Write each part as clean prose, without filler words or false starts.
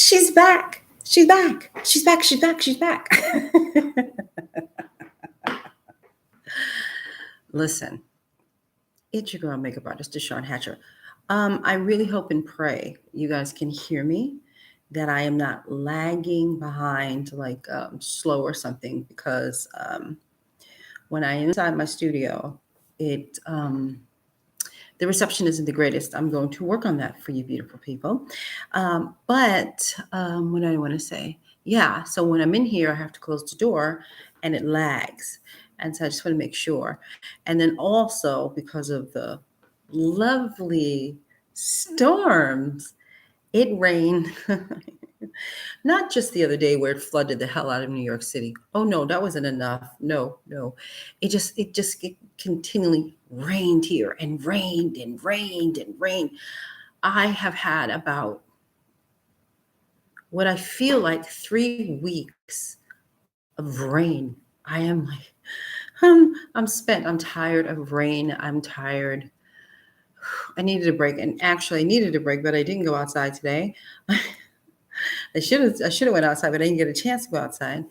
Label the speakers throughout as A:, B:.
A: She's back. She's back. She's back. She's back. She's back. Listen, it's your girl, makeup artist, DeShawn Hatcher. I really hope and pray you guys can hear me, that I am not lagging behind, like slow or something, because when I am inside my studio, it the reception isn't the greatest. I'm going to work on that for you beautiful people. But what do I want to say? Yeah, so when I'm in here, I have to close the door and it lags. And so I just want to make sure. And then also because of the lovely storms, it rained. Not just the other day where it flooded the hell out of New York City. Oh no, that wasn't enough. No. It continually rained here and rained and rained and rained. I have had about what I feel like 3 weeks of rain. I am like, I'm spent. I'm tired of rain. I'm tired. I needed a break, and actually I needed a break, but I didn't go outside today. I should have went outside, but I didn't get a chance to go outside.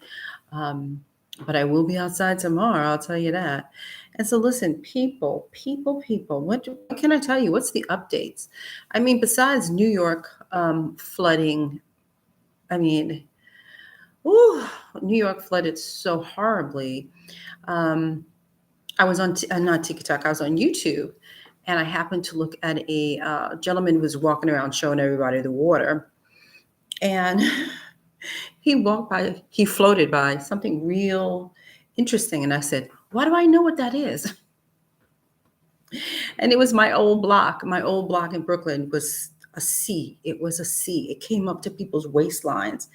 A: But I will be outside tomorrow. I'll tell you that. And so, listen, people. What can I tell you? What's the updates? I mean, besides New York flooding, I mean, New York flooded so horribly. I was on not TikTok. I was on YouTube, and I happened to look at a gentleman who was walking around showing everybody the water. And he floated by something real interesting. And I said, why do I know what that is? And it was my old block. My old block in Brooklyn was a sea. It was a sea. It came up to people's waistlines.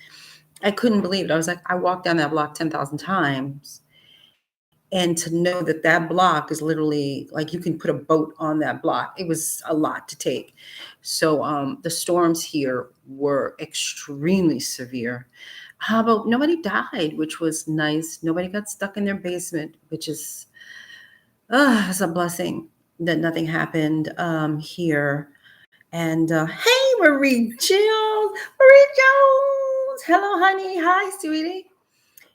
A: I couldn't believe it. I was like, I walked down that block 10,000 times. And to know that that block is literally like you can put a boat on that block, it was a lot to take. So the storms here were extremely severe. But nobody died, which was nice. Nobody got stuck in their basement, which is it's a blessing that nothing happened here. And hey, Marie Jones. Hello, honey. Hi, sweetie.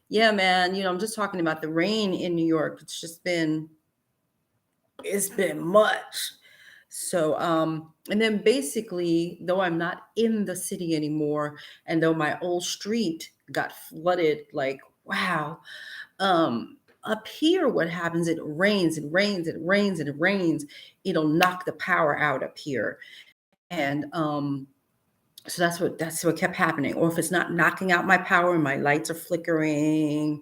A: Yeah, man. I'm just talking about the rain in New York. It's been much. So, and then basically, though I'm not in the city anymore, and though my old street got flooded, like, wow. Up here, what happens, it rains, it'll knock the power out up here. And so that's what kept happening. Or if it's not knocking out my power and my lights are flickering,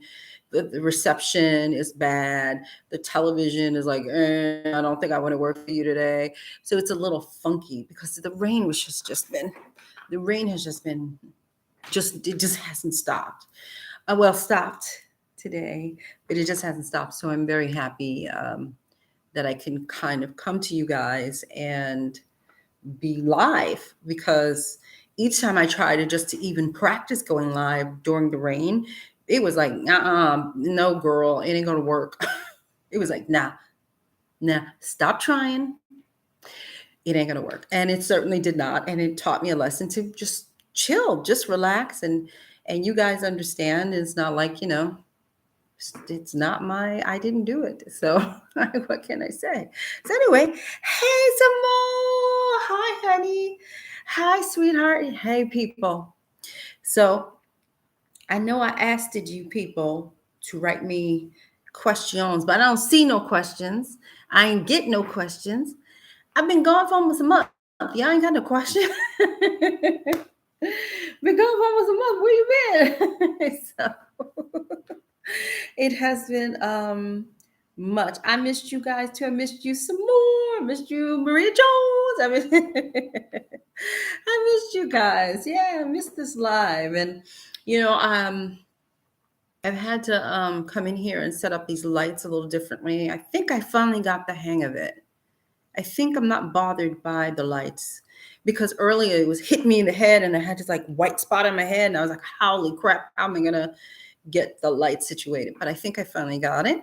A: the reception is bad, the television is like, I don't think I want to work for you today. So it's a little funky because the rain has just hasn't stopped. Stopped today, but it just hasn't stopped. So I'm very happy that I can kind of come to you guys and be live, because each time I try to even practice going live during the rain, it was like, no, girl, it ain't gonna work. It was like, nah, stop trying. It ain't gonna work. And it certainly did not. And it taught me a lesson to just chill, just relax. And you guys understand, it's not like, it's not I didn't do it. So what can I say? So anyway, hey, some more. Hi, honey. Hi, sweetheart. Hey, people. So I know I asked you people to write me questions, but I don't see no questions. I ain't get no questions. I've been gone for almost a month. Y'all ain't got no question. Been gone for almost a month. Where you been? So it has been much. I missed you guys too. I missed you some more. I missed you, Maria Jones. I missed you guys. Yeah, I missed this live. And I've had to come in here and set up these lights a little differently. I think I finally got the hang of it. I think I'm not bothered by the lights, because earlier it was hitting me in the head and I had this like white spot on my head and I was like, holy crap, how am I gonna get the light situated? But I think I finally got it.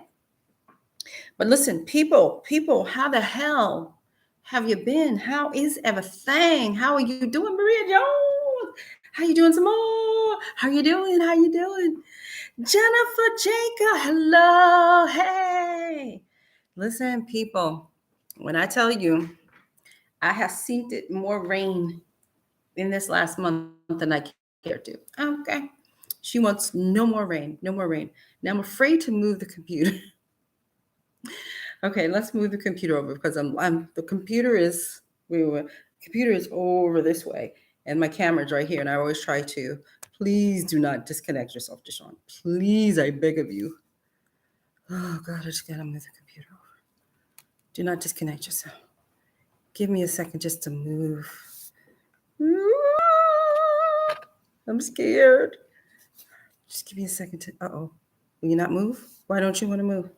A: But listen, people, how the hell have you been? How is everything? How are you doing, Maria Jones? How you doing, some more? How you doing? How you doing? Jennifer Jacob, hello. Hey. Listen, people, when I tell you, I have seen it more rain in this last month than I care to. Okay. She wants no more rain, no more rain. Now I'm afraid to move the computer. Okay, let's move the computer over because the computer is over this way and my camera's right here, and I always try to. Please do not disconnect yourself, DeShawn. Please, I beg of you. Oh God, I just gotta move the computer over. Do not disconnect yourself. Give me a second just to move. I'm scared. Just give me a second to. Will you not move? Why don't you want to move?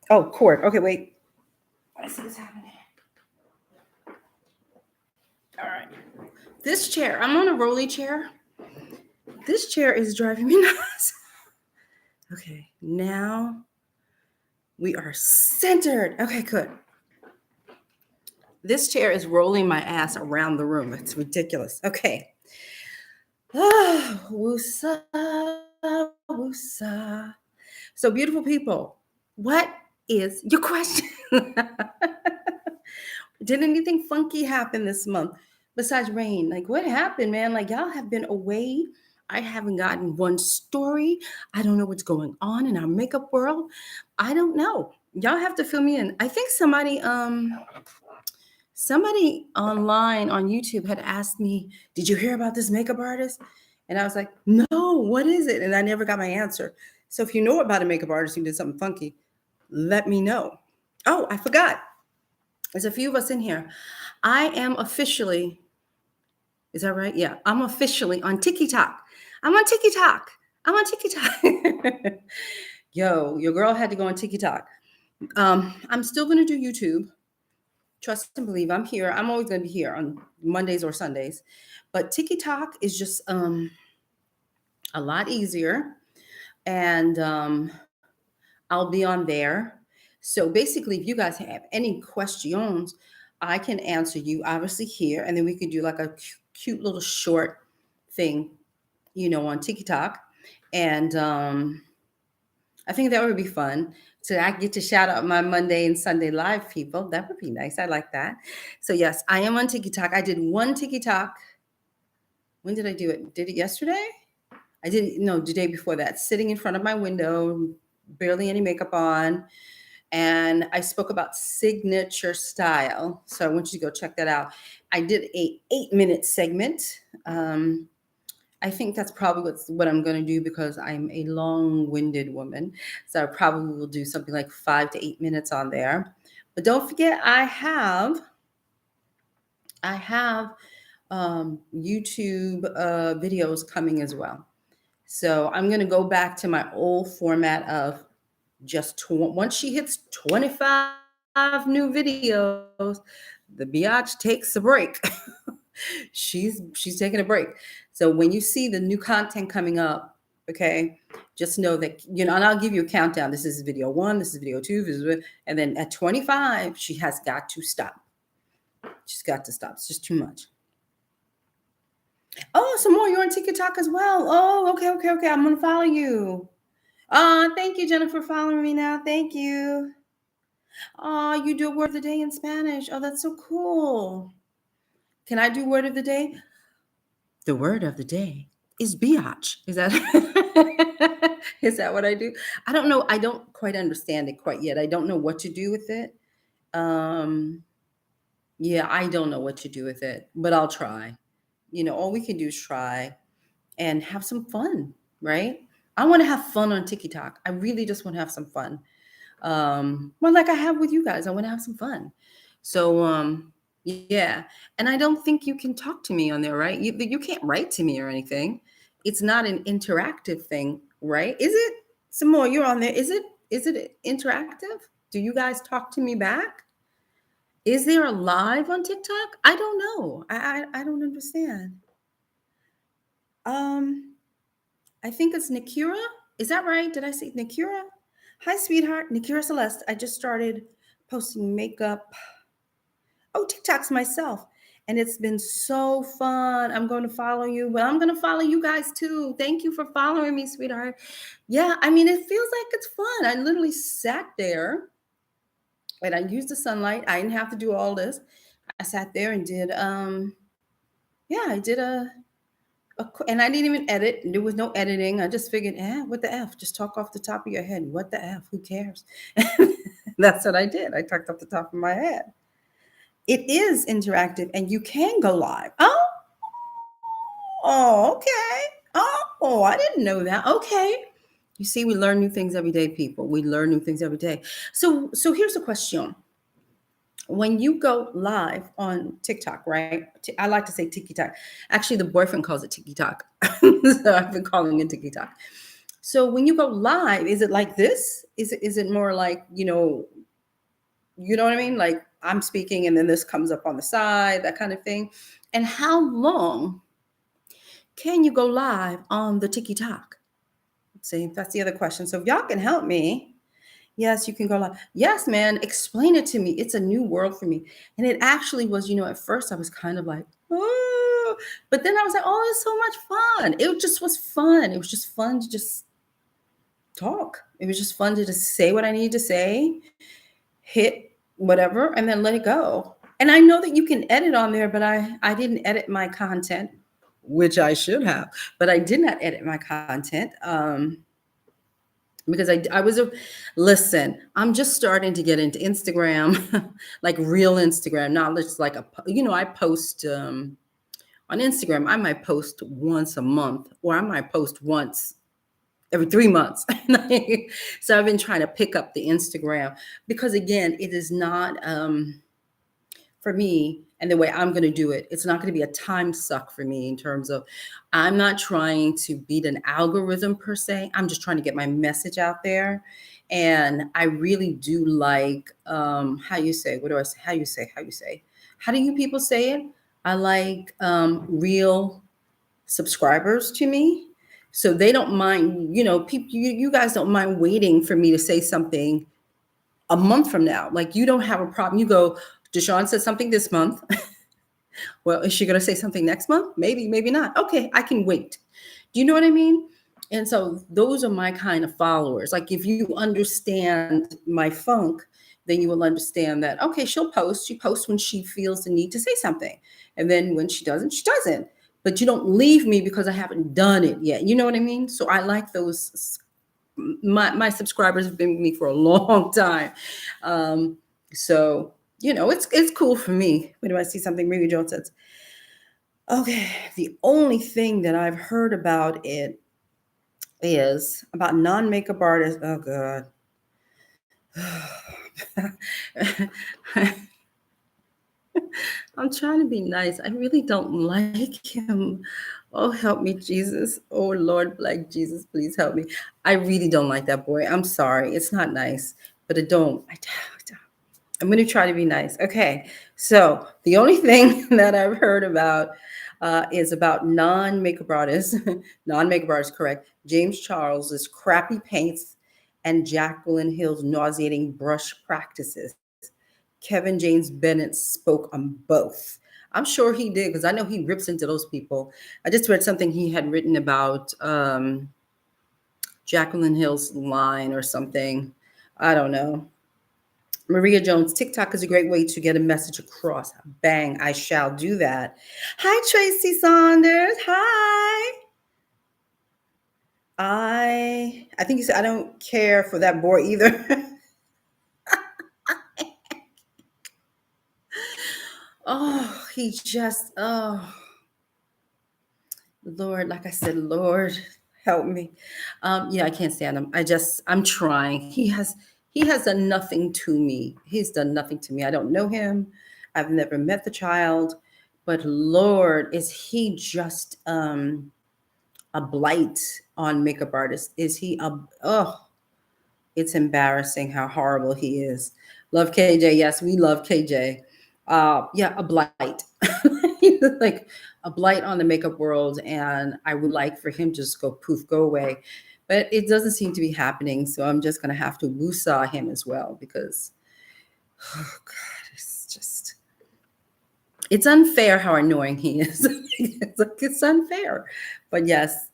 A: Oh, cord. Okay, wait. I see what's happening. All right. This chair, I'm on a rolly chair. This chair is driving me nuts. Okay, now we are centered. Okay, good. This chair is rolling my ass around the room. It's ridiculous. Okay. Woosa, woosa. So, beautiful people, what is your question? Did anything funky happen this month besides rain? Like, what happened, man? Like, y'all have been away. I haven't gotten one story. I don't know what's going on in our makeup world. I don't know. Y'all have to fill me in. I think somebody online on YouTube had asked me, "Did you hear about this makeup artist?" And I was like, "No, what is it?" And I never got my answer. So if you know about a makeup artist who did something funky, let me know. Oh, I forgot. There's a few of us in here. I am officially, is that right? Yeah, I'm officially on TikTok. I'm on TikTok. Yo, your girl had to go on TikTok. I'm still going to do YouTube. Trust and believe, I'm here. I'm always going to be here on Mondays or Sundays. But TikTok is just a lot easier. And I'll be on there. So basically, if you guys have any questions, I can answer you obviously here. And then we could do like a cute little short thing, on TikTok. And I think that would be fun. So I get to shout out my Monday and Sunday live people. That would be nice. I like that. So yes, I am on TikTok. I did one TikTok. When did I do it? Did it yesterday? I didn't know, the day before that, sitting in front of my window, barely any makeup on. And I spoke about signature style. So I want you to go check that out. I did a 8-minute segment. I think that's probably what I'm going to do because I'm a long-winded woman. So I probably will do something like 5 to 8 minutes on there. But don't forget, I have YouTube videos coming as well. So I'm going to go back to my old format of just once she hits 25 new videos, the biatch takes a break. she's taking a break. So when you see the new content coming up, okay, just know that, and I'll give you a countdown. This is video 1, this is video 2, and then at 25, she has got to stop. She's got to stop. It's just too much. Oh, some more. You're on TikTok as well. Oh, okay. I'm going to follow you. Thank you, Jennifer, for following me now. Thank you. You do a word of the day in Spanish. Oh, that's so cool. Can I do word of the day? The word of the day is biatch. Is that is that what I do? I don't know. I don't quite understand it quite yet. I don't know what to do with it. Yeah, I don't know what to do with it, but I'll try. All we can do is try and have some fun, right? I want to have fun on TikTok. I really just want to have some fun. Well, like I have with you guys, I want to have some fun. So, yeah. And I don't think you can talk to me on there, right? You can't write to me or anything. It's not an interactive thing, right? Is it? Some more, you're on there. Is it interactive? Do you guys talk to me back? Is there a live on TikTok? I don't know. I don't understand. I think it's Nikira. Is that right? Did I say Nikira? Hi, sweetheart. Nikira Celeste. I just started posting makeup. Oh, TikToks myself. And it's been so fun. I'm going to follow you, but I'm going to follow you guys too. Thank you for following me, sweetheart. Yeah, I mean, it feels like it's fun. I literally sat there and I used the sunlight. I didn't have to do all this. I sat there and did, yeah, I did and I didn't even edit. There was no editing. I just figured, what the F? Just talk off the top of your head. What the F? Who cares? That's what I did. I talked off the top of my head. It is interactive and you can go live. Oh, okay. Oh, I didn't know that. Okay. You see, we learn new things every day, people. We learn new things every day. So here's a question. When you go live on TikTok, right? I like to say TikTok. Actually, the boyfriend calls it TikTok. So I've been calling it TikTok. So when you go live, is it like this? Is it more like, you know what I mean? Like I'm speaking and then this comes up on the side, that kind of thing. And how long can you go live on the TikTok? See, that's the other question. So if y'all can help me, yes, you can go live. Yes, man, explain it to me. It's a new world for me. And it actually was, at first I was kind of like, oh, but then I was like, oh, it's so much fun. It just was fun. It was just fun to just talk. It was just fun to just say what I needed to say, hit whatever, and then let it go. And I know that you can edit on there, but I didn't edit my content, which I should have, but I did not edit my content. Because I was listen, I'm just starting to get into Instagram, like real Instagram, not just like I post on Instagram. I might post once a month, or I might post once every 3 months. So I've been trying to pick up the Instagram because again, it is not for me, and the way I'm going to do it, it's not going to be a time suck for me in terms of I'm not trying to beat an algorithm per se. I'm just trying to get my message out there. And I really do like how you say, what do I say? How you say? How do you people say it? I like real subscribers to me. So they don't mind, people, you guys don't mind waiting for me to say something a month from now. Like you don't have a problem. You go, DeShawn said something this month. Well, is she going to say something next month? Maybe, maybe not. Okay, I can wait. Do you know what I mean? And so those are my kind of followers. Like if you understand my funk, then you will understand that, okay, she'll post. She posts when she feels the need to say something. And then when she doesn't, she doesn't. But you don't leave me because I haven't done it yet. You know what I mean? So I like those. My subscribers have been with me for a long time. So it's cool for me. When do I see something? Mary Jones says, okay, the only thing that I've heard about it is about non-makeup artists. Oh God. I'm trying to be nice. I really don't like him. Oh, help me, Jesus. Oh, Lord, Black Jesus, please help me. I really don't like that boy. I'm sorry. It's not nice, but I don't. I'm going to try to be nice. Okay. So the only thing that I've heard about is about non-makeup artists, non-makeup artists, correct. James Charles's crappy paints and Jacqueline Hill's nauseating brush practices. Kevin James Bennett spoke on both. I'm sure he did because I know he rips into those people. I just read something he had written about Jacqueline Hill's line or something. I don't know. Maria Jones, TikTok is a great way to get a message across. Bang, I shall do that. Hi, Tracy Saunders. Hi. I think you said I don't care for that boy either. Oh, he just, Lord, like I said, Lord, help me. Yeah, I can't stand him. I'm trying. He has done nothing to me. He's done nothing to me. I don't know him. I've never met the child, but Lord, is he just a blight on makeup artists? Is he it's embarrassing how horrible he is. Love KJ. Yes, we love KJ. Yeah, a blight. Like a blight on the makeup world. And I would like for him to just go poof, go away. But it doesn't seem to be happening. So I'm just going to have to woo-saw him as well because, oh God, It's unfair how annoying he is. It's unfair. But yes,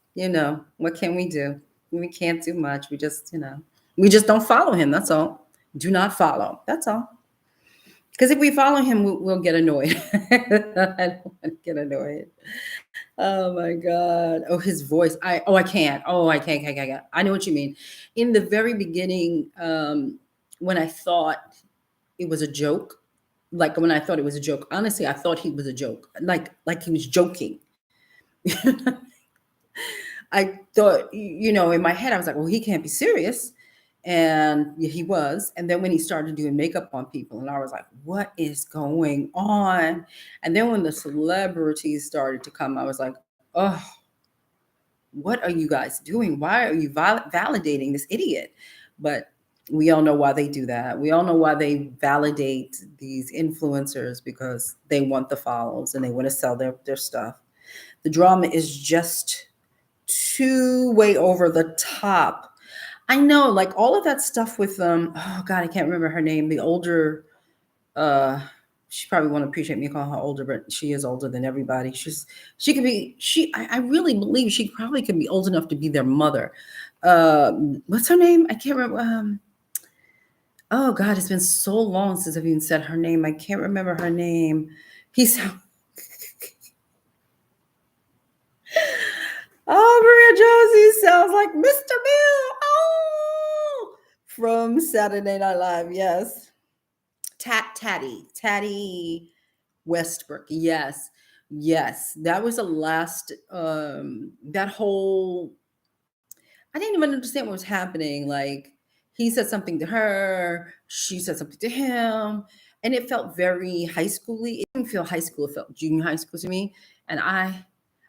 A: what can we do? We can't do much. We just don't follow him. That's all. Do not follow. That's all. Because if we follow him, we'll get annoyed. I don't want to get annoyed. Oh my God. Oh, his voice. I can't. Oh, I can't. I know what you mean. In the very beginning, when I thought it was a joke, honestly, I thought he was a joke. Like he was joking. I thought, in my head, I was like, well, he can't be serious. And yeah, he was. And then when he started doing makeup on people, and I was like, what is going on? And then when the celebrities started to come, I was like, oh, what are you guys doing? Why are you validating this idiot? But we all know why they do that. We all know why they validate these influencers, because they want the follows and they want to sell their stuff. The drama is just too way over the top. I know, like all of that stuff with oh God, I can't remember her name. The older, she probably won't appreciate me calling her older, but she is older than everybody. I really believe she probably could be old enough to be their mother. What's her name? I can't remember. Oh God, it's been so long since I've even said her name. I can't remember her name. Oh, Maria Josie sounds like Mr. Bill. Oh, from Saturday Night Live. Yes. Taddy Westbrook. Yes. That was the last, that whole, I didn't even understand what was happening. Like he said something to her, she said something to him, and it felt very high schooly. It didn't feel high school. It felt junior high school to me. And I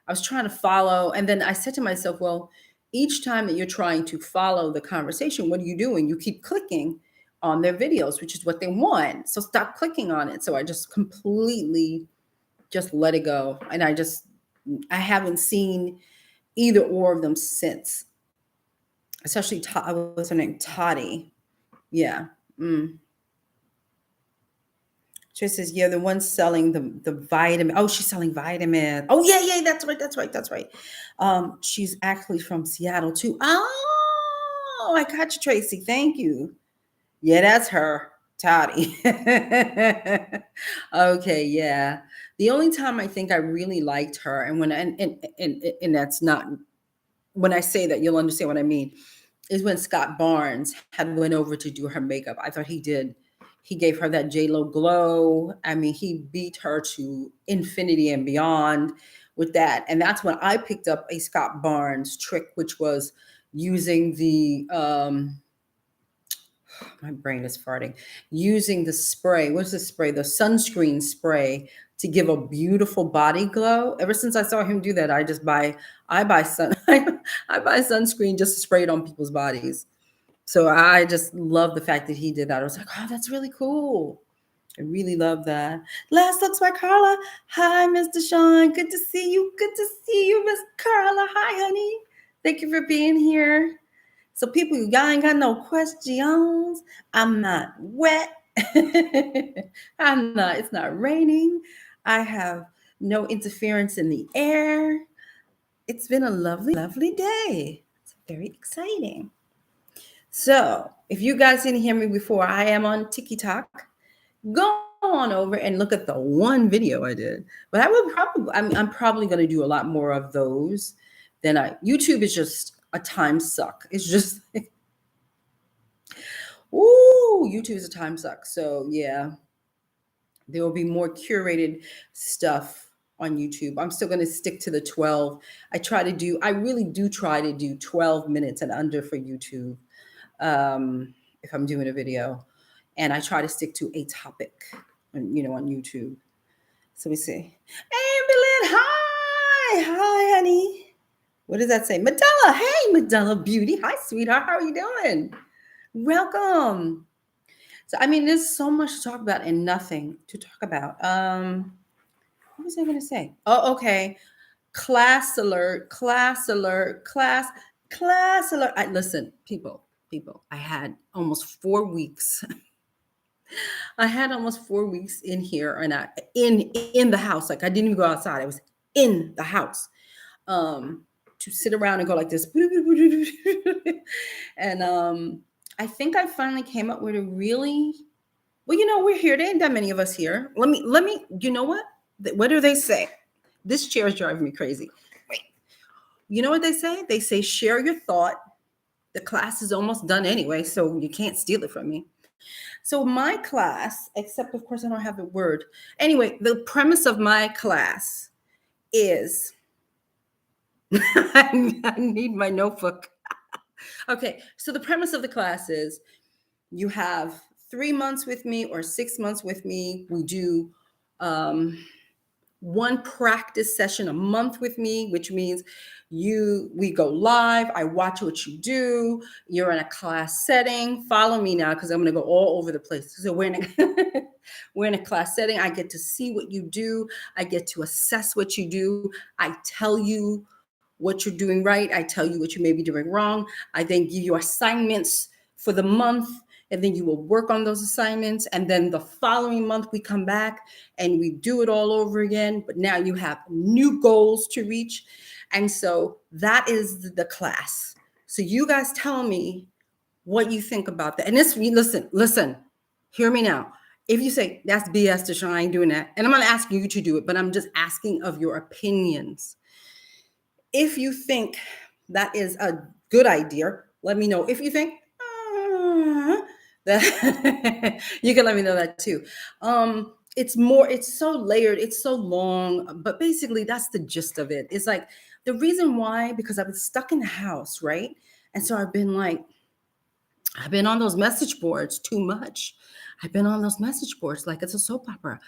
A: was trying to follow. And then I said to myself, well, each time that you're trying to follow the conversation, what are you doing? You keep clicking on their videos, which is what they want. So stop clicking on it. So I just completely just let it go. And I haven't seen either or of them since. Especially, what's her name? Toddy. Yeah. She says, yeah, the one selling the vitamin. Oh, she's selling vitamin. Oh, yeah, that's right. She's actually from Seattle too. Oh, I got you, Tracy. Thank you. Yeah, that's her, Toddy. Okay, yeah. The only time I think I really liked her, and that's not, when I say that, you'll understand what I mean, is when Scott Barnes had went over to do her makeup. I thought he gave her that J-Lo glow. I mean, he beat her to infinity and beyond with that. And that's when I picked up a Scott Barnes trick, which was using the, my brain is farting, using the spray. What's the spray? The sunscreen spray to give a beautiful body glow. Ever since I saw him do that, I buy I buy sunscreen just to spray it on people's bodies. So I just love the fact that he did that. I was like, oh, that's really cool. I really love that. Last looks by Carla. Hi, Miss DeShawn. Good to see you. Miss Carla. Hi, honey. Thank you for being here. So people, y'all ain't got no questions. I'm not wet. It's not raining. I have no interference in the air. It's been a lovely, lovely day. It's very exciting. So if you guys didn't hear me before, I am on TikTok. Go on over and look at the one video I did. But I'm probably going to do a lot more of those than YouTube is just a time suck. It's just, YouTube is a time suck. So yeah, there will be more curated stuff on YouTube. I'm still going to stick to the 12. I really do try to do 12 minutes and under for YouTube. If I'm doing a video, and I try to stick to a topic, on YouTube. So we see. Ambulance, hi, honey. What does that say? Medella, hey, Medella Beauty. Hi, sweetheart. How are you doing? Welcome. So, there's so much to talk about and nothing to talk about. What was I going to say? Oh, okay. Class alert. Listen, people, I had almost 4 weeks I had almost 4 weeks in here, and in the house. Like I didn't even go outside. I was in the house. Um, to sit around and go like this. And I think I finally came up with a really well, we're here. There ain't that many of us here. Let me, you know what? What do they say? This chair is driving me crazy. Wait, you know what they say? They say, share your thought. The class is almost done anyway, so you can't steal it from me. So my class, except of course I don't have the word. Anyway, the premise of my class is I need my notebook. Okay, so the premise of the class is you have 3 months with me or 6 months with me. We do one practice session a month with me, which means we go live. I watch what you do. You're in a class setting. Follow me now because I'm going to go all over the place. So we're in a class setting. I get to see what you do. I get to assess what you do. I tell you what you're doing right. I tell you what you may be doing wrong. I then give you assignments for the month, and then you will work on those assignments. And then the following month we come back and we do it all over again. But now you have new goals to reach. And so that is the class. So you guys tell me what you think about that. And listen, hear me now. If you say that's BS, DeShawn, I ain't doing that. And I'm not asking you to do it, but I'm just asking of your opinions. If you think that is a good idea, let me know. If you think that you can let me know that too. It's so layered, it's so long, but basically that's the gist of it. It's like the reason why, because I've been stuck in the house, right? And so I've been on those message boards too much. I've been on those message boards like it's a soap opera.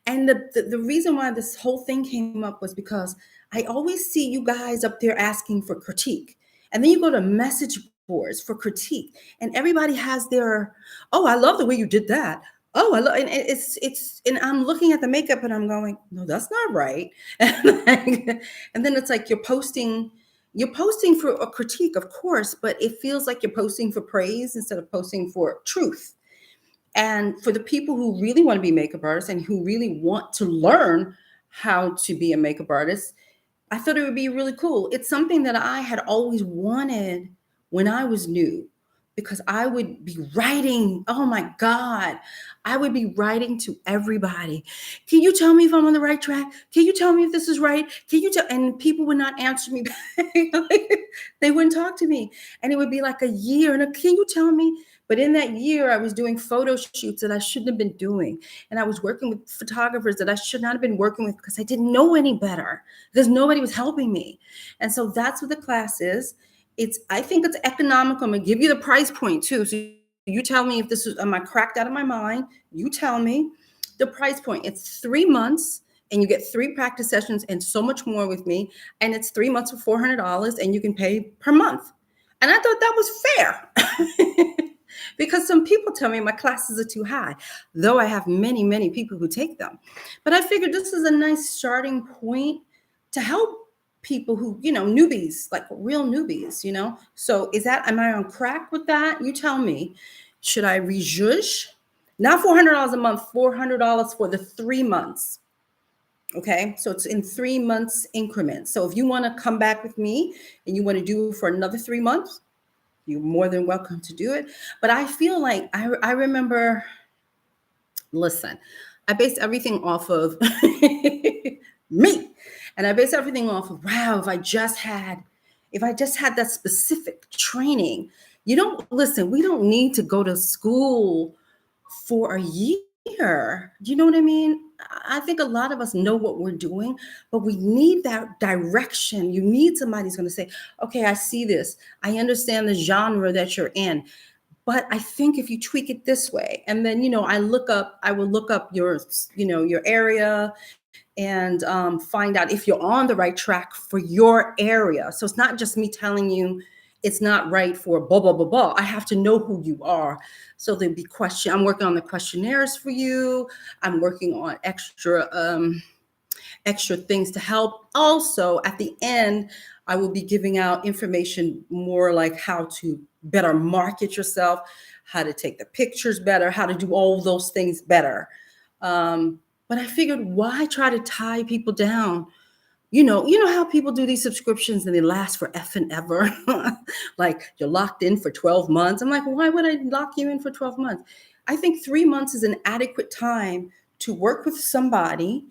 A: And the reason why this whole thing came up was because I always see you guys up there asking for critique. And then you go to message boards for critique, and everybody has their, oh, I love the way you did that. Oh, I love, and and I'm looking at the makeup and I'm going, no, that's not right. And then it's like you're posting for a critique, of course, but it feels like you're posting for praise instead of posting for truth. And for the people who really want to be makeup artists and who really want to learn how to be a makeup artist, I thought it would be really cool. It's something that I had always wanted when I was new, because I would be writing. Oh my God, I would be writing to everybody. Can you tell me if I'm on the right track? Can you tell me if this is right? Can you tell? And people would not answer me back. They wouldn't talk to me. And it would be like a year. And can you tell me? But in that year, I was doing photo shoots that I shouldn't have been doing. And I was working with photographers that I should not have been working with because I didn't know any better, because nobody was helping me. And so that's what the class is. I think it's economical. I'm going to give you the price point too. So you tell me if this is, am I cracked out of my mind? You tell me the price point. It's 3 months and you get 3 practice sessions and so much more with me. And it's 3 months for $400 and you can pay per month. And I thought that was fair. Because some people tell me my classes are too high, though I have many, many people who take them. But I figured this is a nice starting point to help people who, newbies, like real newbies, So am I on crack with that? You tell me. Should I rejudge? Not $400 a month, $400 for the 3 months. Okay, so it's in 3 months increments. So if you want to come back with me and you want to do it for another 3 months, you're more than welcome to do it. But I feel like I remember, listen, I based everything off of me. And I based everything off of, wow, if I just had that specific training, we don't need to go to school for a year. Do you know what I mean? I think a lot of us know what we're doing, but we need that direction. You need somebody who's going to say, okay, I see this. I understand the genre that you're in, but I think if you tweak it this way, and then, I will look up your area and find out if you're on the right track for your area. So it's not just me telling you it's not right for blah, blah, blah, blah. I have to know who you are. So there'll be I'm working on the questionnaires for you. I'm working on extra things to help. Also, at the end, I will be giving out information more like how to better market yourself, how to take the pictures better, how to do all those things better. But I figured, why try to tie people down? You know how people do these subscriptions and they last for effing ever. Like you're locked in for 12 months. I'm like, why would I lock you in for 12 months? I think 3 months is an adequate time to work with somebody,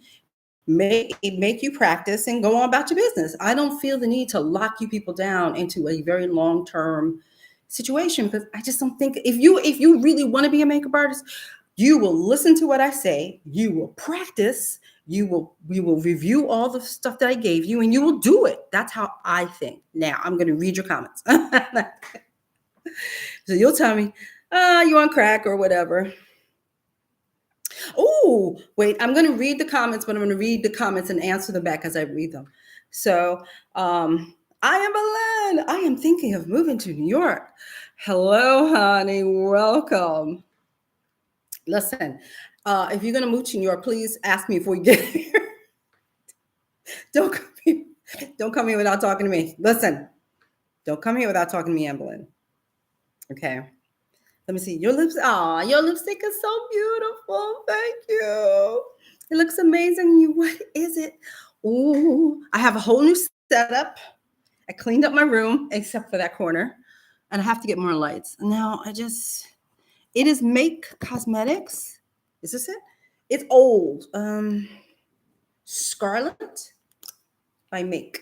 A: make you practice and go on about your business. I don't feel the need to lock you people down into a very long-term situation, because I just don't think, if you really want to be a makeup artist, you will listen to what I say, you will practice, we will review all the stuff that I gave you, and you will do it. That's how I think. Now I'm going to read your comments. So you'll tell me, you on crack or whatever. Oh, wait, I'm going to read the comments, but I'm going to read the comments and answer them back as I read them. So, I am Belen. I am thinking of moving to New York. Hello, honey. Welcome. Listen, if you're going to move to New York, please ask me before you get here. Don't come here without talking to me. Listen, don't come here without talking to me, Amberlyn. Okay. Let me see. Your lips. Your lipstick is so beautiful. Thank you. It looks amazing. What is it? Ooh, I have a whole new setup. I cleaned up my room except for that corner, and I have to get more lights. Now it is Make Cosmetics. Is this it? It's old. Scarlet by Make.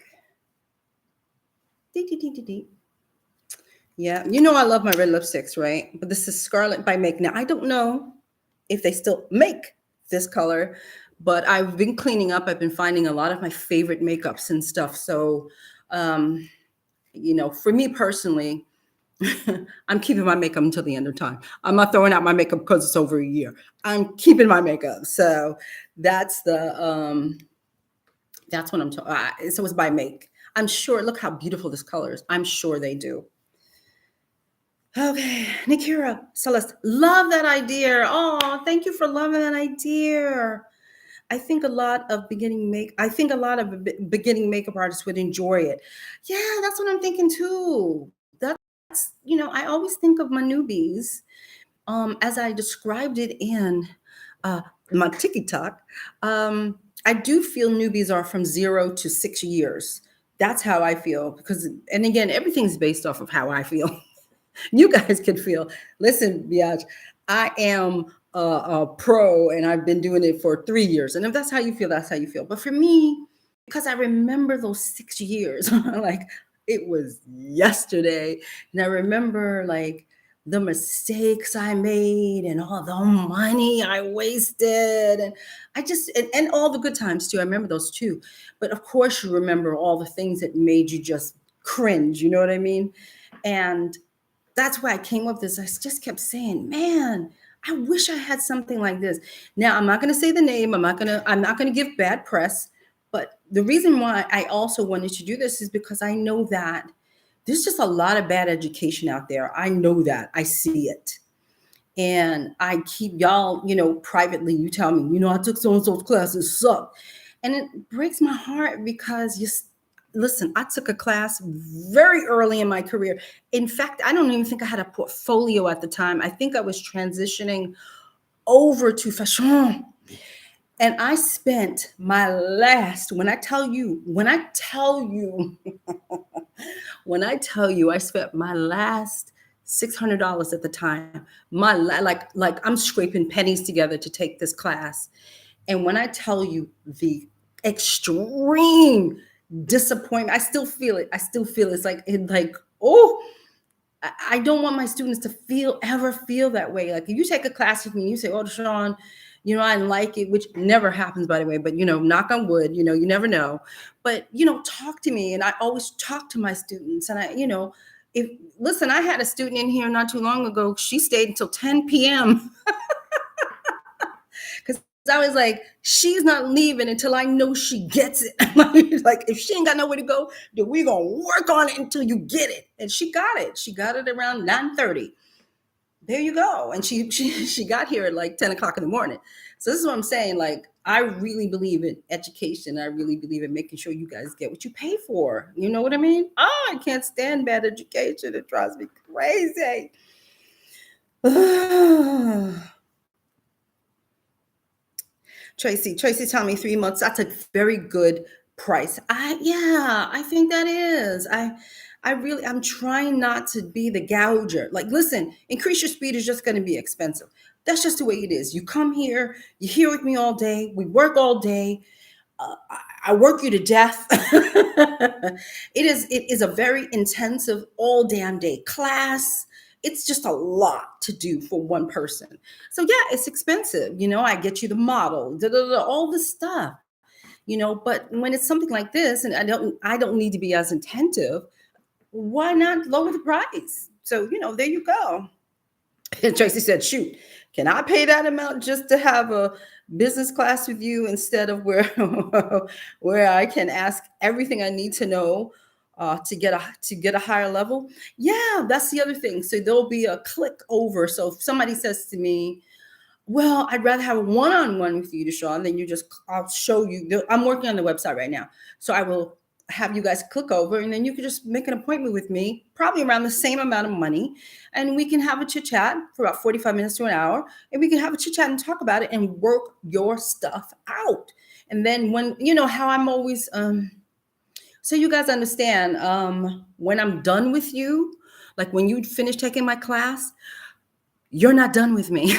A: Yeah, you know I love my red lipsticks, right? But this is Scarlet by Make. Now, I don't know if they still make this color, but I've been cleaning up. I've been finding a lot of my favorite makeups and stuff. So, for me personally, I'm keeping my makeup until the end of time. I'm not throwing out my makeup because it's over a year. I'm keeping my makeup. So that's that's what I'm talking. So it's by Make. I'm sure. Look how beautiful this color is. I'm sure they do. Okay, Nikira, Celeste, love that idea. Oh, thank you for loving that idea. I think a lot of beginning makeup artists would enjoy it. Yeah, that's what I'm thinking too. I always think of my newbies, as I described it in my TikTok. I do feel newbies are from 0 to 6 years. That's how I feel, and again, everything's based off of how I feel. You guys can feel. Listen, Biatch, I am a pro, and I've been doing it for 3 years. And if that's how you feel, that's how you feel. But for me, because I remember those 6 years, like it was yesterday, and I remember like the mistakes I made and all the money I wasted, and and all the good times too. I remember those too. But of course, you remember all the things that made you just cringe. You know what I mean? And that's why I came up with this. I just kept saying, man, I wish I had something like this. Now, I'm not going to say the name. I'm not going to give bad press. But the reason why I also wanted to do this is because I know that there's just a lot of bad education out there. I know that. I see it. And I keep y'all, privately, you tell me, I took so-and-so's classes, suck. And it breaks my heart because listen, I took a class very early in my career. In fact, I don't even think I had a portfolio at the time. I think I was transitioning over to fashion. And I spent my last, when I tell you, I spent my last $600 at the time. Like I'm scraping pennies together to take this class. And when I tell you the extreme disappointment, I still feel it. It's like, oh, I don't want my students to ever feel that way. Like if you take a class with me and you say, oh, DeShawn, I didn't like it, which never happens, by the way, but, knock on wood, you never know. But, talk to me. And I always talk to my students. And listen, I had a student in here not too long ago. She stayed until 10 p.m. Because I was like, she's not leaving until I know she gets it. Like, if she ain't got nowhere to go, then we're going to work on it until you get it. And she got it. She got it around 9:30. There you go. And she got here at like 10 o'clock in the morning. So this is what I'm saying. Like, I really believe in education. I really believe in making sure you guys get what you pay for. You know what I mean? I can't stand bad education. It drives me crazy. Tracy telling me 3 months. That's a very good price. I think that is. I'm trying not to be the gouger. Like, listen, increase your speed is just going to be expensive. That's just the way it is. You come here, you here with me all day, we work all day. I work you to death. It is a very intensive all damn day class. It's just a lot to do for one person. So yeah, it's expensive. I get you the model, all this stuff. But when it's something like this, and I don't need to be as attentive, why not lower the price? So there you go. And Tracy said, shoot, can I pay that amount just to have a business class with you instead of where where I can ask everything I need to know to get a higher level? Yeah, that's the other thing. So there'll be a click over. So if somebody says to me, well, I'd rather have a one-on-one with you, DeShawn, than I'll show you. I'm working on the website right now. So I will have you guys click over, and then you can just make an appointment with me, probably around the same amount of money. And we can have a chit chat for about 45 minutes to an hour. And we can have a chit chat and talk about it and work your stuff out. And then how I'm always, so you guys understand, when I'm done with you, like when you finish taking my class, you're not done with me.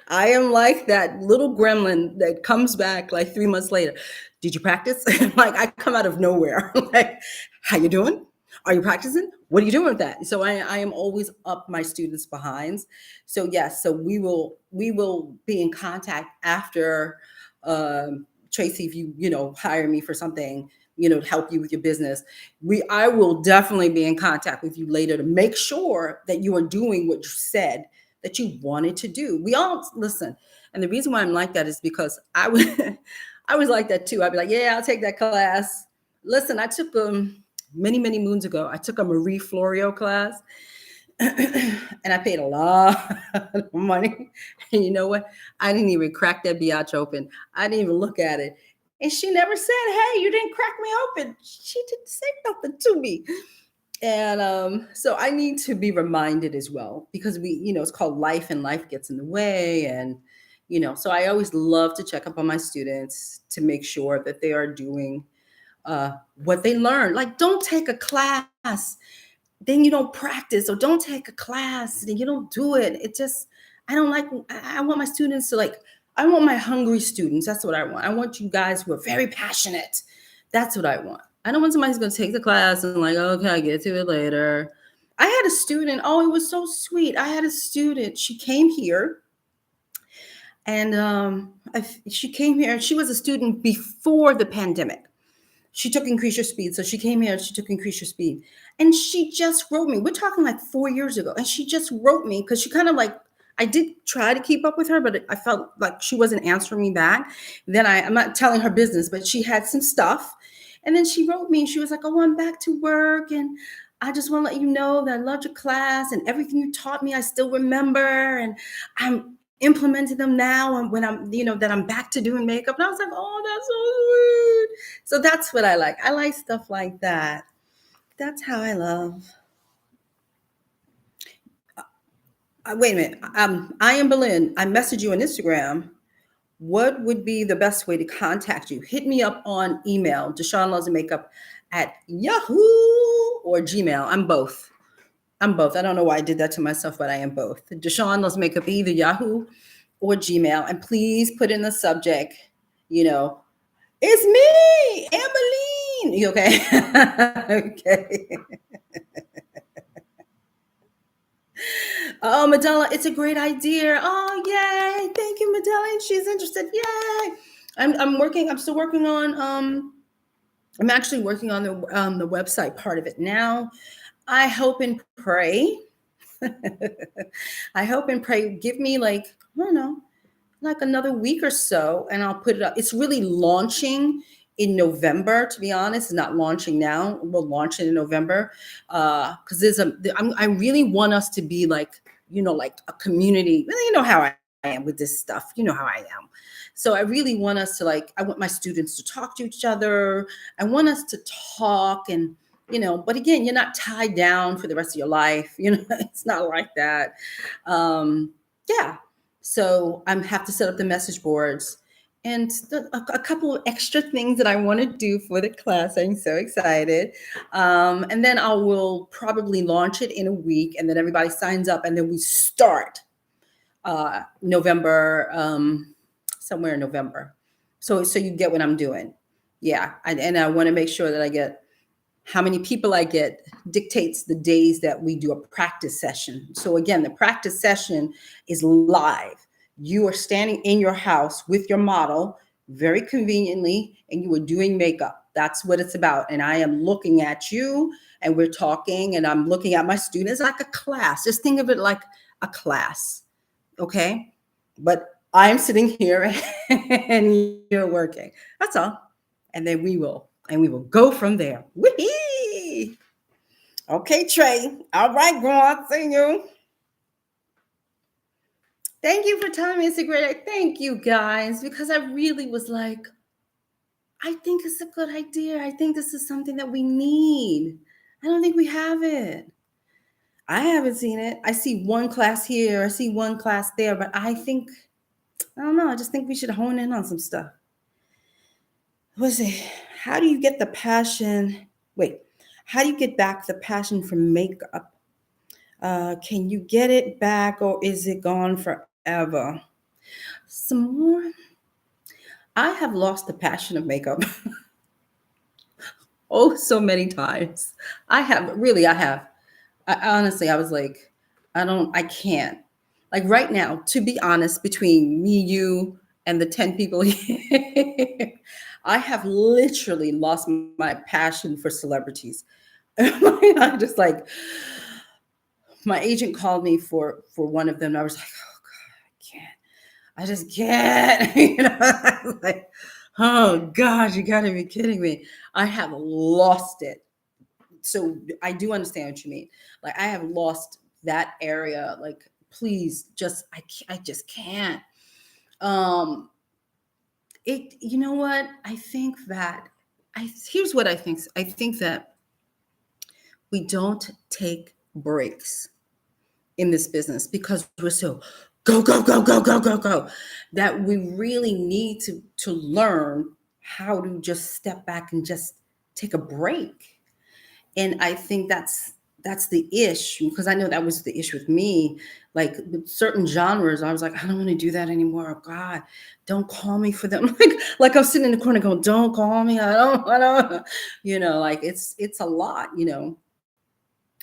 A: I am like that little gremlin that comes back like 3 months later. Did you practice? Like, I come out of nowhere. Like, how you doing? Are you practicing? What are you doing with that? So I am always up my students' behinds. So yes, so we will be in contact after, Tracy, if you hire me for something, to help you with your business. I will definitely be in contact with you later to make sure that you are doing what you said that you wanted to do. We all listen. And the reason why I'm like that is because I was like that too. I'd be like, yeah, I'll take that class. Listen, I took many moons ago, I took a Marie Florio class. And I paid a lot of money. And you know what? I didn't even crack that biatch open. I didn't even look at it. And she never said, hey, you didn't crack me open. She didn't say nothing to me. And so I need to be reminded as well, because it's called life, and life gets in the way. And, so I always love to check up on my students to make sure that they are doing what they learn. Like, don't take a class, then you don't practice, or don't take a class, then you don't do it. I don't like, I want my students to I want my hungry students. That's what I want. I want you guys who are very passionate. That's what I want. I don't want somebody who's going to take the class and okay, I'll get to it later. I had a student. Oh, it was so sweet. I had a student. She came here, and she came here. She was a student before the pandemic. She took Increase Your Speed. So she came here and she took Increase Your Speed. And she just wrote me. We're talking like 4 years ago. And she just wrote me because she kind of I did try to keep up with her, but I felt like she wasn't answering me back. Then I'm not telling her business, but she had some stuff. And then she wrote me and she was like, oh, I'm back to work. And I just want to let you know that I loved your class, and everything you taught me, I still remember. And I'm implementing them now. And when that I'm back to doing makeup. And I was like, oh, that's so sweet. So that's what I like. I like stuff like that. That's how I love. Wait a minute. I am Berlin. I messaged you on Instagram. What would be the best way to contact you? Hit me up on email, DeShawnLovesMakeup at Yahoo or Gmail. I'm both. I don't know why I did that to myself, but I am both. DeShawn Loves Makeup, either Yahoo or Gmail. And please put in the subject, it's me, Emmeline. You okay? Okay. Oh, Medella, it's a great idea. Oh, yay. Thank you, Medella. She's interested. Yay. I'm still working on, I'm actually working on the website part of it now. I hope and pray. I hope and pray. Give me I don't know, another week or so, and I'll put it up. It's really launching in November, to be honest. It's not launching now. We'll launch it in November because I really want us to be like a community. You know how I am with this stuff. You know how I am. So I really want us to I want my students to talk to each other. I want us to talk and but again, you're not tied down for the rest of your life. It's not like that. Yeah. So I have to set up the message boards and a couple of extra things that I want to do for the class. I'm so excited. And then I will probably launch it in a week, and then everybody signs up, and then we start November, somewhere in November. So you get what I'm doing. Yeah. And I want to make sure that I get how many people I get dictates the days that we do a practice session. So again, the practice session is live. You are standing in your house with your model very conveniently, and you are doing makeup. That's what it's about. And I am looking at you, and we're talking, and I'm looking at my students like a class. Just think of it like a class. Okay. But I'm sitting here and you're working. That's all. And then we will go from there. Whee! Okay, Trey. All right, girl. I'll see you. Thank you for telling me it's a great idea. Thank you, guys, because I really was like, I think it's a good idea. I think this is something that we need. I don't think we have it. I haven't seen it. I see one class here. I see one class there, but I don't know. I just think we should hone in on some stuff. Let's see. How do you get the passion? Wait, how do you get back the passion for makeup? Can you get it back, or is it gone forever? Some more. I have lost the passion of makeup. Oh, so many times. I have. Honestly, I was like, I can't. Like right now, to be honest, between me, you, and the 10 people here, I have literally lost my passion for celebrities. I'm just like, my agent called me for one of them. And I was like, oh God, I just can't. I was like, oh God, you gotta be kidding me. I have lost it. So I do understand what you mean. Like I have lost that area. Like, please, I just can't. You know what? I think that here's what I think. I think that we don't take breaks in this business because we're so go, go, go, go, go, go, go, that we really need to learn how to just step back and just take a break. And I think that's the issue, because I know that was the issue with me. Like with certain genres, I was like, I don't want to do that anymore. Oh, God, don't call me for them. Like I was sitting in the corner going, don't call me. I don't, like it's a lot, And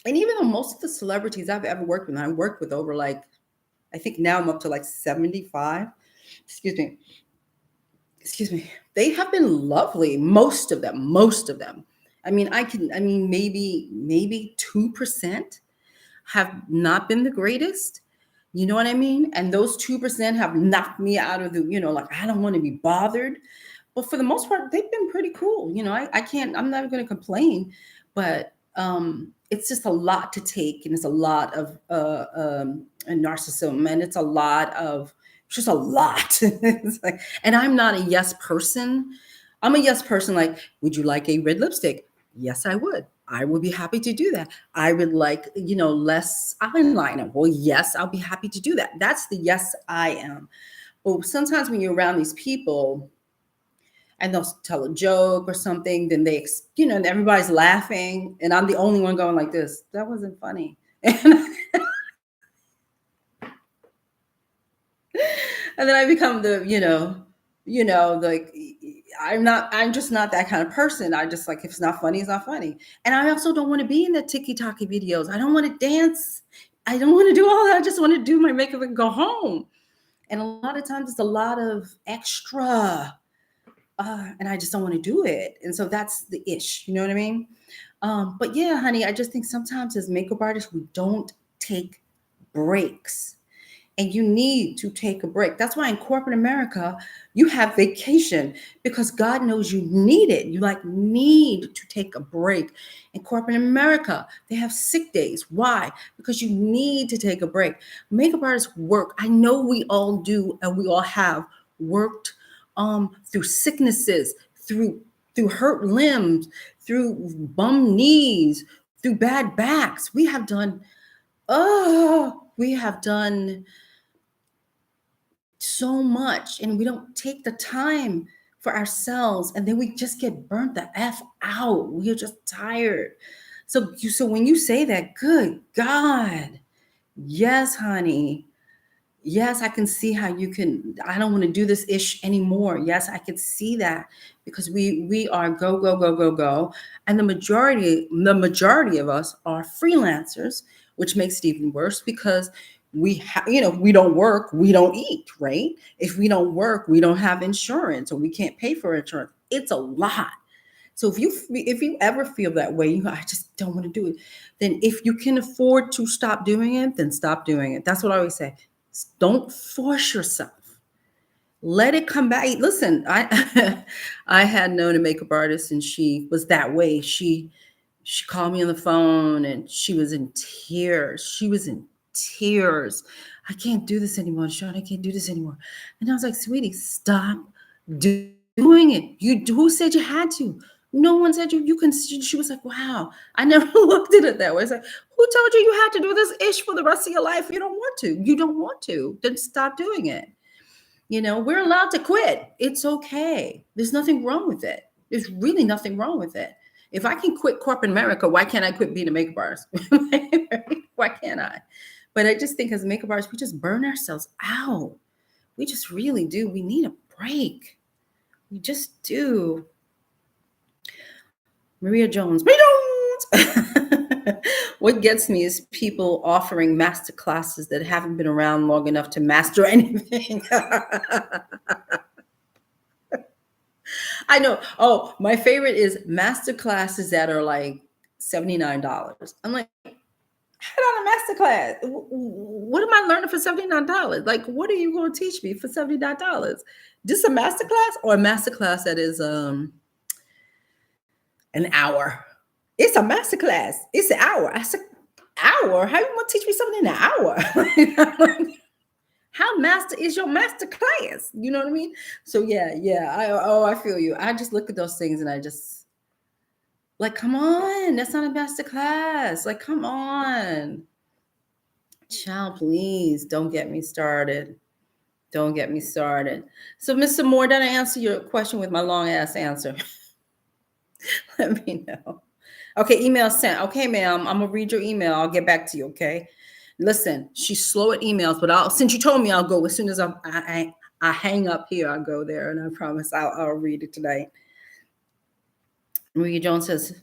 A: even though most of the celebrities I've ever worked with, I worked with over like, I think now I'm up to like 75. Excuse me. They have been lovely. Most of them. I mean, maybe 2% have not been the greatest. You know what I mean? And those 2% have knocked me out of the, like I don't want to be bothered. But for the most part, they've been pretty cool. I'm not going to complain, but it's just a lot to take, and it's a lot of narcissism, and it's just a lot. It's like, and I'm not a yes person. I'm a yes person. Like, would you like a red lipstick? Yes, I would. I would be happy to do that. I would like, less eyeliner. Well, yes, I'll be happy to do that. That's the yes I am. But sometimes when you're around these people and they'll tell a joke or something, then everybody's laughing, and I'm the only one going like this. That wasn't funny. And then I become like I'm just not that kind of person. I just like, if it's not funny, it's not funny. And I also don't want to be in the TikTok videos. I don't want to dance. I don't want to do all that. I just want to do my makeup and go home. And a lot of times it's a lot of extra. And I just don't want to do it. And so that's the ish. You know what I mean? But yeah, honey, I just think sometimes as makeup artists, we don't take breaks. And you need to take a break. That's why in corporate America, you have vacation, because God knows you need it. You need to take a break. In corporate America, they have sick days. Why? Because you need to take a break. Makeup artists work. I know we all do, and we all have worked through sicknesses, through hurt limbs, through bum knees, through bad backs. We have done so much, and we don't take the time for ourselves, and then we just get burnt the F out. We're just tired. So when you say that, good God, yes, honey. Yes, I can see how you can. I don't want to do this ish anymore. Yes, I can see that, because we are go go go go go, and the majority of us are freelancers, which makes it even worse, because we don't work, we don't eat, right? If we don't work, we don't have insurance, or we can't pay for insurance. It's a lot. So if you ever feel that way, I just don't want to do it. Then if you can afford to stop doing it, then stop doing it. That's what I always say. Don't force yourself. Let it come back. Listen, I I had known a makeup artist, and she was that way. She called me on the phone, and she was in tears. She was in tears. I can't do this anymore, Sean. I can't do this anymore. And I was like, sweetie, stop doing it. Who said you had to? No one said you can. She was like, wow. I never looked at it that way. It's like, who told you had to do this ish for the rest of your life? You don't want to. You don't want to. Then stop doing it. We're allowed to quit. It's okay. There's nothing wrong with it. There's really nothing wrong with it. If I can quit corporate America, why can't I quit being a makeup artist? Why can't I? But I just think as makeup artists, we just burn ourselves out. We just really do. We need a break. We just do. Maria Jones. What gets me is people offering master classes that haven't been around long enough to master anything. I know. Oh, my favorite is master classes that are like $79. I'm like, head on a master class. What am I learning for $79? Like, what are you going to teach me for $79? Just a master class, or a master class that is an hour? It's a master class. It's an hour. I said, hour? How you want to teach me something in an hour? How master is your master class? You know what I mean? So yeah. I feel you. I just look at those things, and I just like, come on, that's not a master class. Like, come on. Child, please don't get me started. Don't get me started. So, Mr. Moore, did I answer your question with my long ass answer? Let me know. Okay, email sent. Okay, ma'am, I'm gonna read your email. I'll get back to you. Okay. Listen, she's slow at emails, but since you told me, I'll go as soon as I hang up here. I'll go there, and I promise I'll read it tonight. Maria Jones says,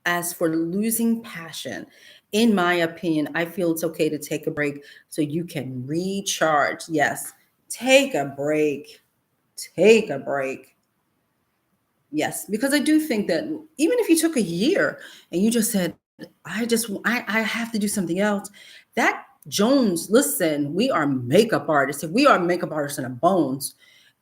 A: as for losing passion, in my opinion, I feel it's okay to take a break so you can recharge. Yes, take a break. Take a break. Yes, because I do think that even if you took a year and you just said, I have to do something else. That Jones, listen, we are makeup artists. If we are makeup artists in our bones,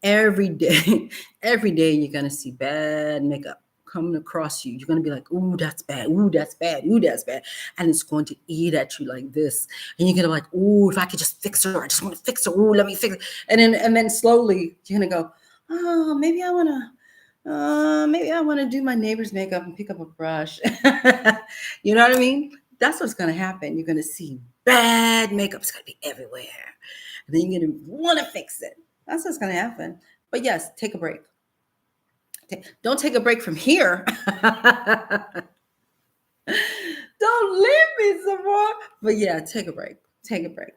A: every day, every day you're gonna see bad makeup coming across you. You're gonna be like, ooh, that's bad, ooh, that's bad, ooh, that's bad. And it's going to eat at you like this. And you're gonna be like, ooh, if I could just fix her, I just want to fix her. Ooh, let me fix it. And then slowly you're gonna go, oh, maybe I want to do my neighbor's makeup and pick up a brush. You know what I mean? That's what's going to happen. You're going to see bad makeup. It's going to be everywhere. And then you're going to want to fix it. That's what's going to happen. But yes, take a break. Don't take a break from here. Don't leave me some more. But yeah, take a break. Take a break.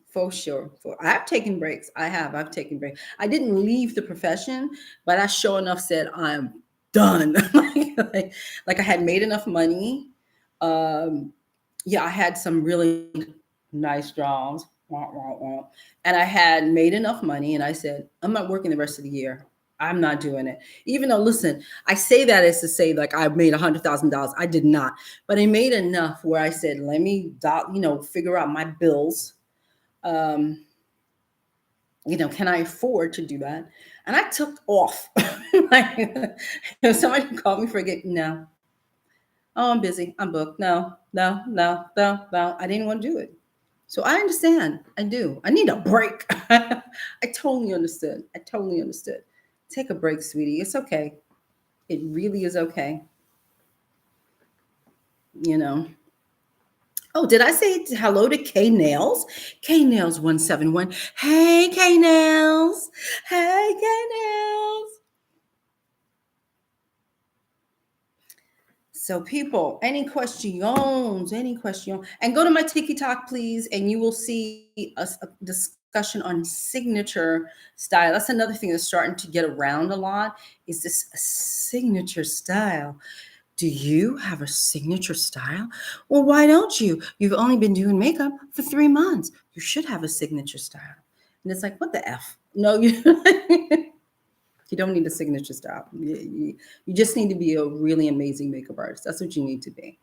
A: For sure. I've taken breaks. I've taken breaks. I didn't leave the profession, but I sure enough said I'm done. like I had made enough money. Yeah, I had some really nice jobs. And I had made enough money, and I said, I'm not working the rest of the year. I'm not doing it. Even though, listen, I say that as to say, like, I made $100,000. I did not, but I made enough where I said, let me, figure out my bills. Can I afford to do that? And I took off. Like, if somebody called me for a gig, no. Oh, I'm busy. I'm booked. No. I didn't want to do it. So I understand. I do. I need a break. I totally understood. Take a break, sweetie. It's okay. It really is okay. You know. Oh, did I say hello to K Nails? K Nails 171. Hey, K Nails. Hey, K Nails. So, people, any questions? Any question? And go to my TikTok, please, and you will see a discussion on signature style. That's another thing that's starting to get around a lot. Is this a signature style? Do you have a signature style? Well, why don't you? You've only been doing makeup for 3 months. You should have a signature style. And it's like, what the F? No, you, you don't need a signature style. You just need to be a really amazing makeup artist. That's what you need to be.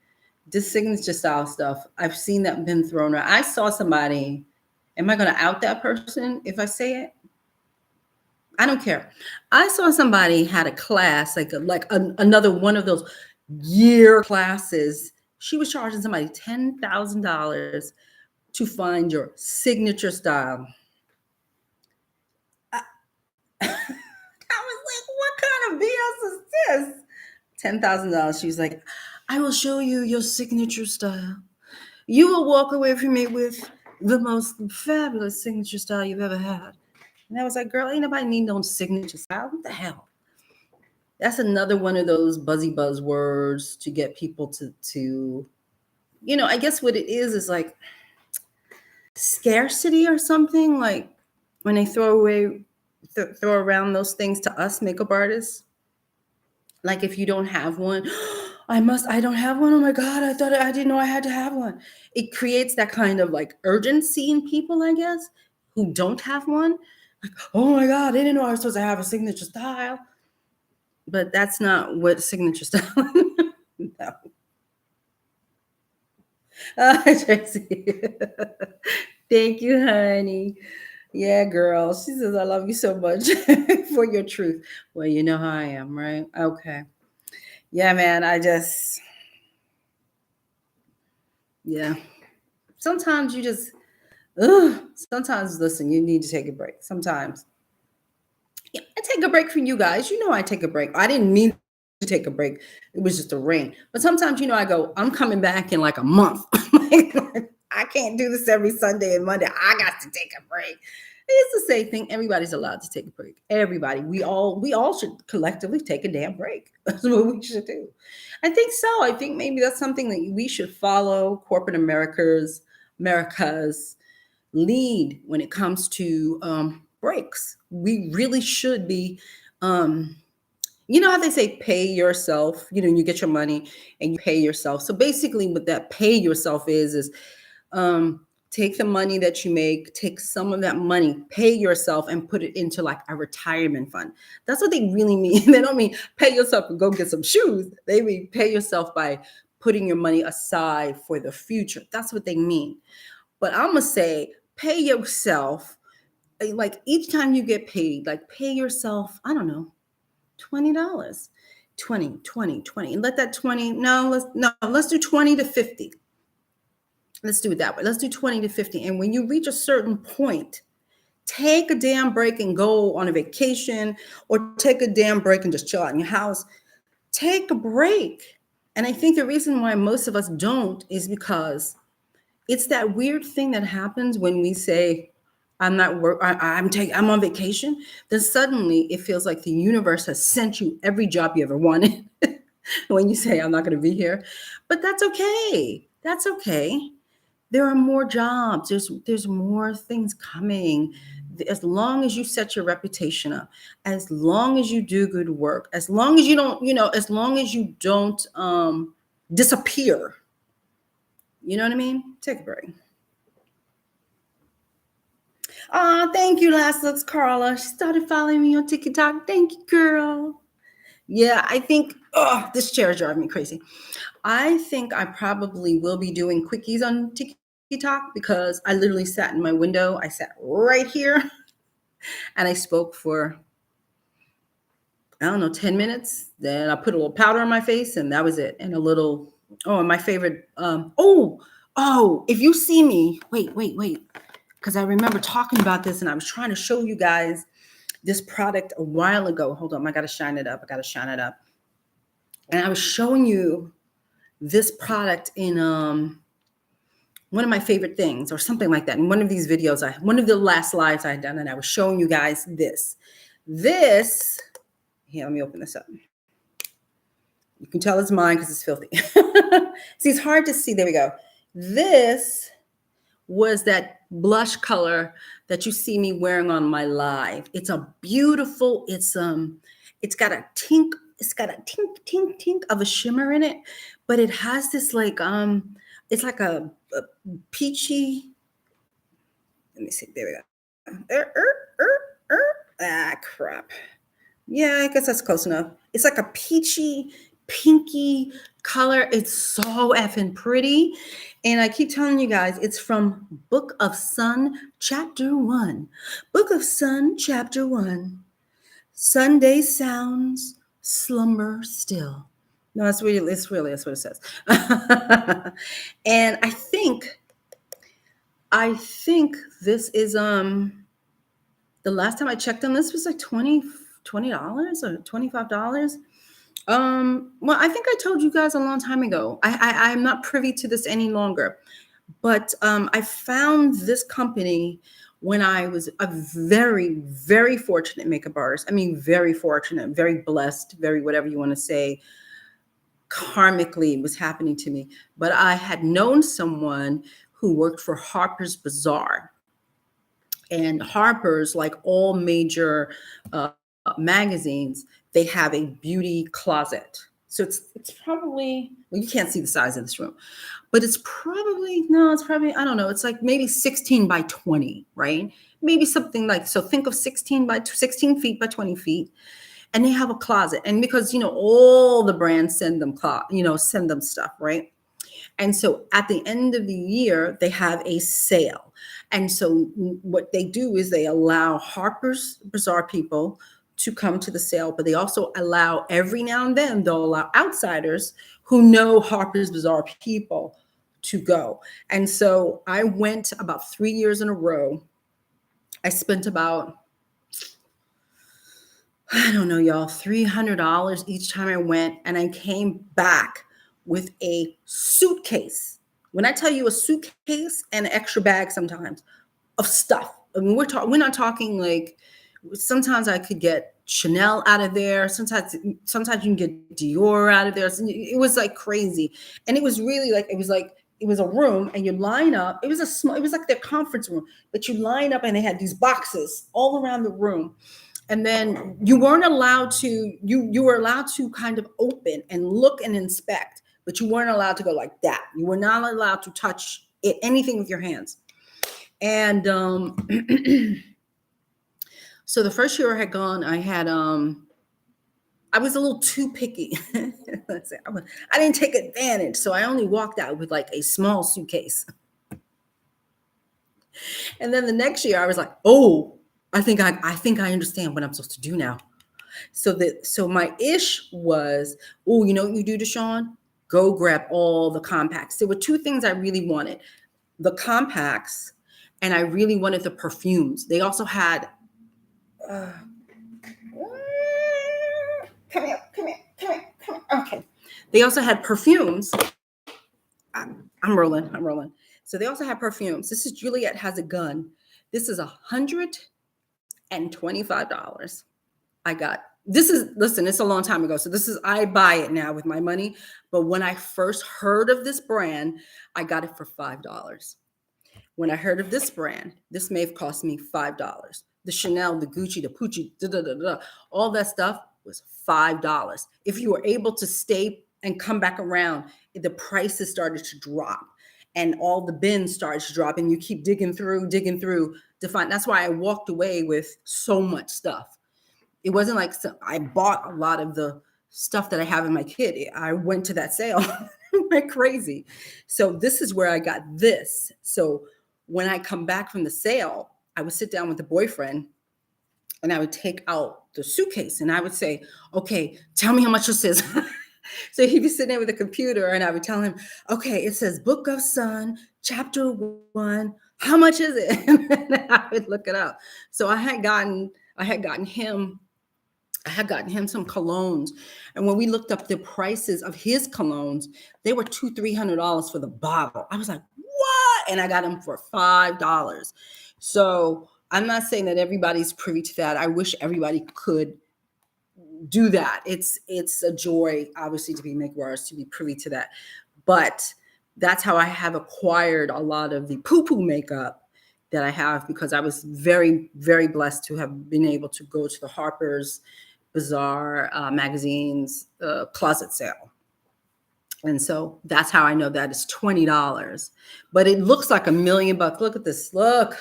A: This signature style stuff, I've seen that been thrown around. I saw somebody, am I going to out that person if I say it? I don't care. I saw somebody had a class, another one of those year classes. She was charging somebody $10,000 to find your signature style. I was like, what kind of BS is this? $10,000. She was like, I will show you your signature style. You will walk away from me with the most fabulous signature style you've ever had. And I was like, girl, ain't nobody need no signature style. What the hell? That's another one of those buzzy buzzwords to get people to I guess what it is like scarcity or something, like when they throw around those things to us makeup artists. Like if you don't have one, I don't have one. Oh my God, I didn't know I had to have one. It creates that kind of like urgency in people, I guess, who don't have one. Like, oh my God, I didn't know I was supposed to have a signature style. But that's not what signature style. No. Tracy. Thank you, honey. Yeah, girl. She says, I love you so much for your truth. Well, you know how I am, right? Okay. Yeah, man. Yeah. Sometimes you just, sometimes, listen, you need to take a break. Sometimes. Yeah, I take a break from you guys. You know, I take a break. I didn't mean to take a break. It was just a rain. But sometimes, I go, I'm coming back in like a month. I can't do this every Sunday and Monday. I got to take a break. It's the same thing. Everybody's allowed to take a break. Everybody. We all should collectively take a damn break. That's what we should do. I think so. I think maybe that's something that we should follow corporate America's lead when it comes to breaks. We really should be you know how they say pay yourself, you get your money and you pay yourself. So basically what that pay yourself is take the money that you make, take some of that money, pay yourself and put it into like a retirement fund. That's what they really mean. They don't mean pay yourself and go get some shoes. They mean pay yourself by putting your money aside for the future. That's what they mean. But I'm going to say pay yourself, like each time you get paid, like pay yourself, I don't know, $20, 20. And let that 20, let's do 20 to 50. Let's do it that way. Let's do 20 to 50. And when you reach a certain point, take a damn break and go on a vacation or take a damn break and just chill out in your house. Take a break. And I think the reason why most of us don't is because it's that weird thing that happens when we say, I'm on vacation. Then suddenly it feels like the universe has sent you every job you ever wanted when you say, I'm not going to be here. But that's okay. That's okay. There are more jobs. There's more things coming. As long as you set your reputation up, as long as you do good work, as long as you don't, as long as you don't disappear. You know what I mean? Take a break. Thank you, Last Looks Carla. She started following me on TikTok. Thank you, girl. Yeah, I think this chair is driving me crazy. I think I probably will be doing quickies on TikTok because I literally sat in my window. I sat right here and I spoke for, I don't know, 10 minutes. Then I put a little powder on my face and that was it. And a little, my favorite, if you see me, wait. Because I remember talking about this and I was trying to show you guys this product a while ago. Hold on, I got to shine it up. And I was showing you this product in one of my favorite things or something like that. In one of these videos, one of the last lives I had done, and I was showing you guys this. Here, let me open this up. You can tell it's mine because it's filthy. See, it's hard to see. There we go. This was that blush color that you see me wearing on my live. It's a beautiful, it's got a tink of a shimmer in it, but it has this like it's like a peachy. Let me see. There we go. Crap. Yeah, I guess that's close enough. It's like a peachy, pinky color. It's so effing pretty. And I keep telling you guys, it's from Book of Sun, Chapter 1. Book of Sun, Chapter 1. Sunday sounds, slumber still. No, that's what it says. And I think this is the last time I checked on this was like $20 or $25. Well, I think I told you guys a long time ago. I'm not privy to this any longer, but I found this company when I was a very, very fortunate makeup artist. I mean, very fortunate, very blessed, very whatever you want to say. Karmically was happening to me, but I had known someone who worked for Harper's Bazaar. And Harper's, like all major magazines, they have a beauty closet. So it's probably, well, you can't see the size of this room, but it's probably, I don't know. It's like maybe 16 by 20, right? Maybe something like, so think of 16 feet by 20 feet. And they have a closet. And because, all the brands send them stuff, right? And so at the end of the year, they have a sale. And so what they do is they allow Harper's Bazaar people to come to the sale, but they also allow, every now and then, they'll allow outsiders who know Harper's Bazaar people to go. And so I went about 3 years in a row. I spent about, I don't know, y'all, $300 each time I went, and I came back with a suitcase. When I tell you a suitcase and an extra bag sometimes of stuff, I mean, we're not talking like, sometimes I could get Chanel out of there. Sometimes you can get Dior out of there. It was like crazy. And it was really like, it was a room and you line up. It was like their conference room, but you line up and they had these boxes all around the room. And then you weren't allowed to, you were allowed to kind of open and look and inspect, but you weren't allowed to go like that. You were not allowed to touch anything with your hands. And so the first year I had gone, I was a little too picky. I didn't take advantage. So I only walked out with like a small suitcase. And then the next year I was like, oh, I think I understand what I'm supposed to do now. So my ish was, oh, you know what you do, DeShawn? Go grab all the compacts. There were two things I really wanted: the compacts, and I really wanted the perfumes. They also had, come here. Okay. They also had perfumes. I'm rolling. So they also had perfumes. This is Juliet Has a Gun. This is $125. Listen, it's a long time ago. So I buy it now with my money. But when I first heard of this brand, I got it for $5. When I heard of this brand, this may have cost me $5. The Chanel, the Gucci, the Pucci, all that stuff was $5. If you were able to stay and come back around, the prices started to drop and all the bins started to drop, and you keep digging through to find. That's why I walked away with so much stuff. It wasn't like I bought a lot of the stuff that I have in my kit. I went to that sale. Went crazy. So this is where I got this. So when I come back from the sale, I would sit down with the boyfriend and I would take out the suitcase and I would say, okay, tell me how much this is. So he'd be sitting there with a computer and I would tell him, okay, it says Book of Sun, Chapter 1. How much is it? And I would look it up. So I had gotten him I had gotten him some colognes, and when we looked up the prices of his colognes, they were $200-300 for the bottle. I was like, what? And I got them for $5. So I'm not saying that everybody's privy to that. I wish everybody could do that. It's a joy, obviously, to be makeup artists, to be privy to that. But that's how I have acquired a lot of the poo-poo makeup that I have, because I was very, very blessed to have been able to go to the Harper's Bazaar magazine's closet sale. And so that's how I know that it's $20. But it looks like $1 million. Look at this. Look.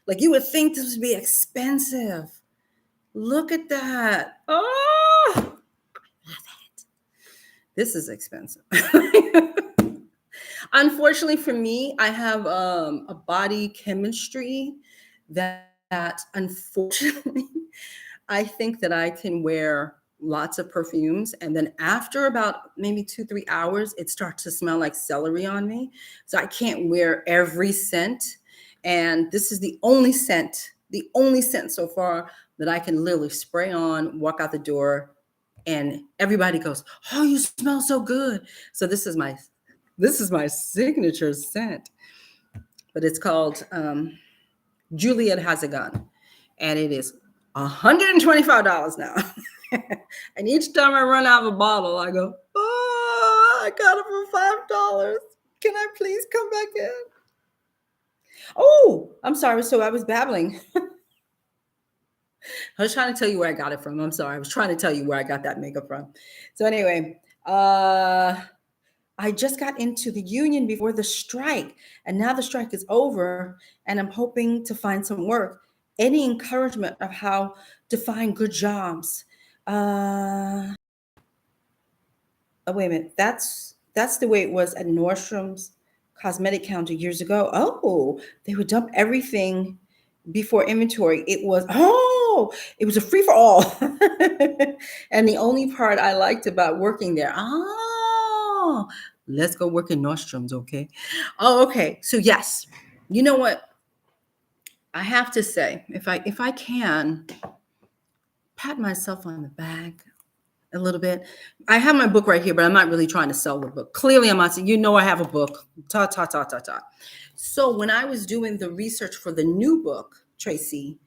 A: Like, you would think this would be expensive. Look at that. Oh, love it. This is expensive. Unfortunately for me, I have a body chemistry that unfortunately, I think that I can wear lots of perfumes, and then after about maybe 2-3 hours, it starts to smell like celery on me. So I can't wear every scent. And this is the only scent so far that I can literally spray on, walk out the door, and everybody goes, "Oh, you smell so good." So this is my signature scent. But it's called Juliet Has a Gun, and it is $125 now. And each time I run out of a bottle, I go, "Oh, I got it for $5. Can I please come back in?" Oh, I'm sorry. So I was babbling. I was trying to tell you where I got it from. I'm sorry. I was trying to tell you where I got that makeup from. So anyway, I just got into the union before the strike, and now the strike is over, and I'm hoping to find some work. Any encouragement of how to find good jobs? Oh, wait a minute. That's the way it was at Nordstrom's cosmetic counter years ago. Oh, they would dump everything before inventory. It was a free for all. And the only part I liked about working there, let's go work in Nordstrom's, okay? Oh, okay. So yes, you know what? I have to say, if I can pat myself on the back a little bit. I have my book right here, but I'm not really trying to sell the book. Clearly, I'm not saying, I have a book. So when I was doing the research for the new book, Tracy,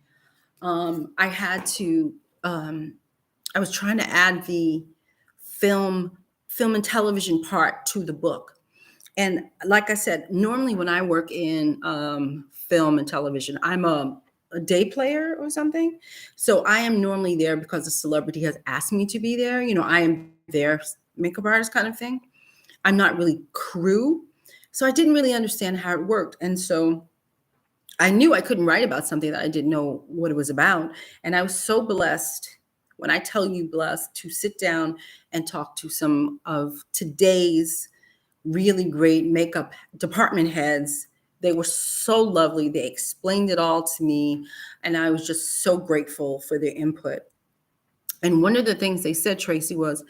A: I had to, I was trying to add the film and television part to the book. And like I said, normally when I work in film and television, I'm a day player or something. So I am normally there because a celebrity has asked me to be there. I am their makeup artist kind of thing. I'm not really crew. So I didn't really understand how it worked. And so I knew I couldn't write about something that I didn't know what it was about. And I was so blessed, when I tell you blessed, to sit down and talk to some of today's really great makeup department heads. They were so lovely. They explained it all to me, and I was just so grateful for their input. And one of the things they said, Tracy, was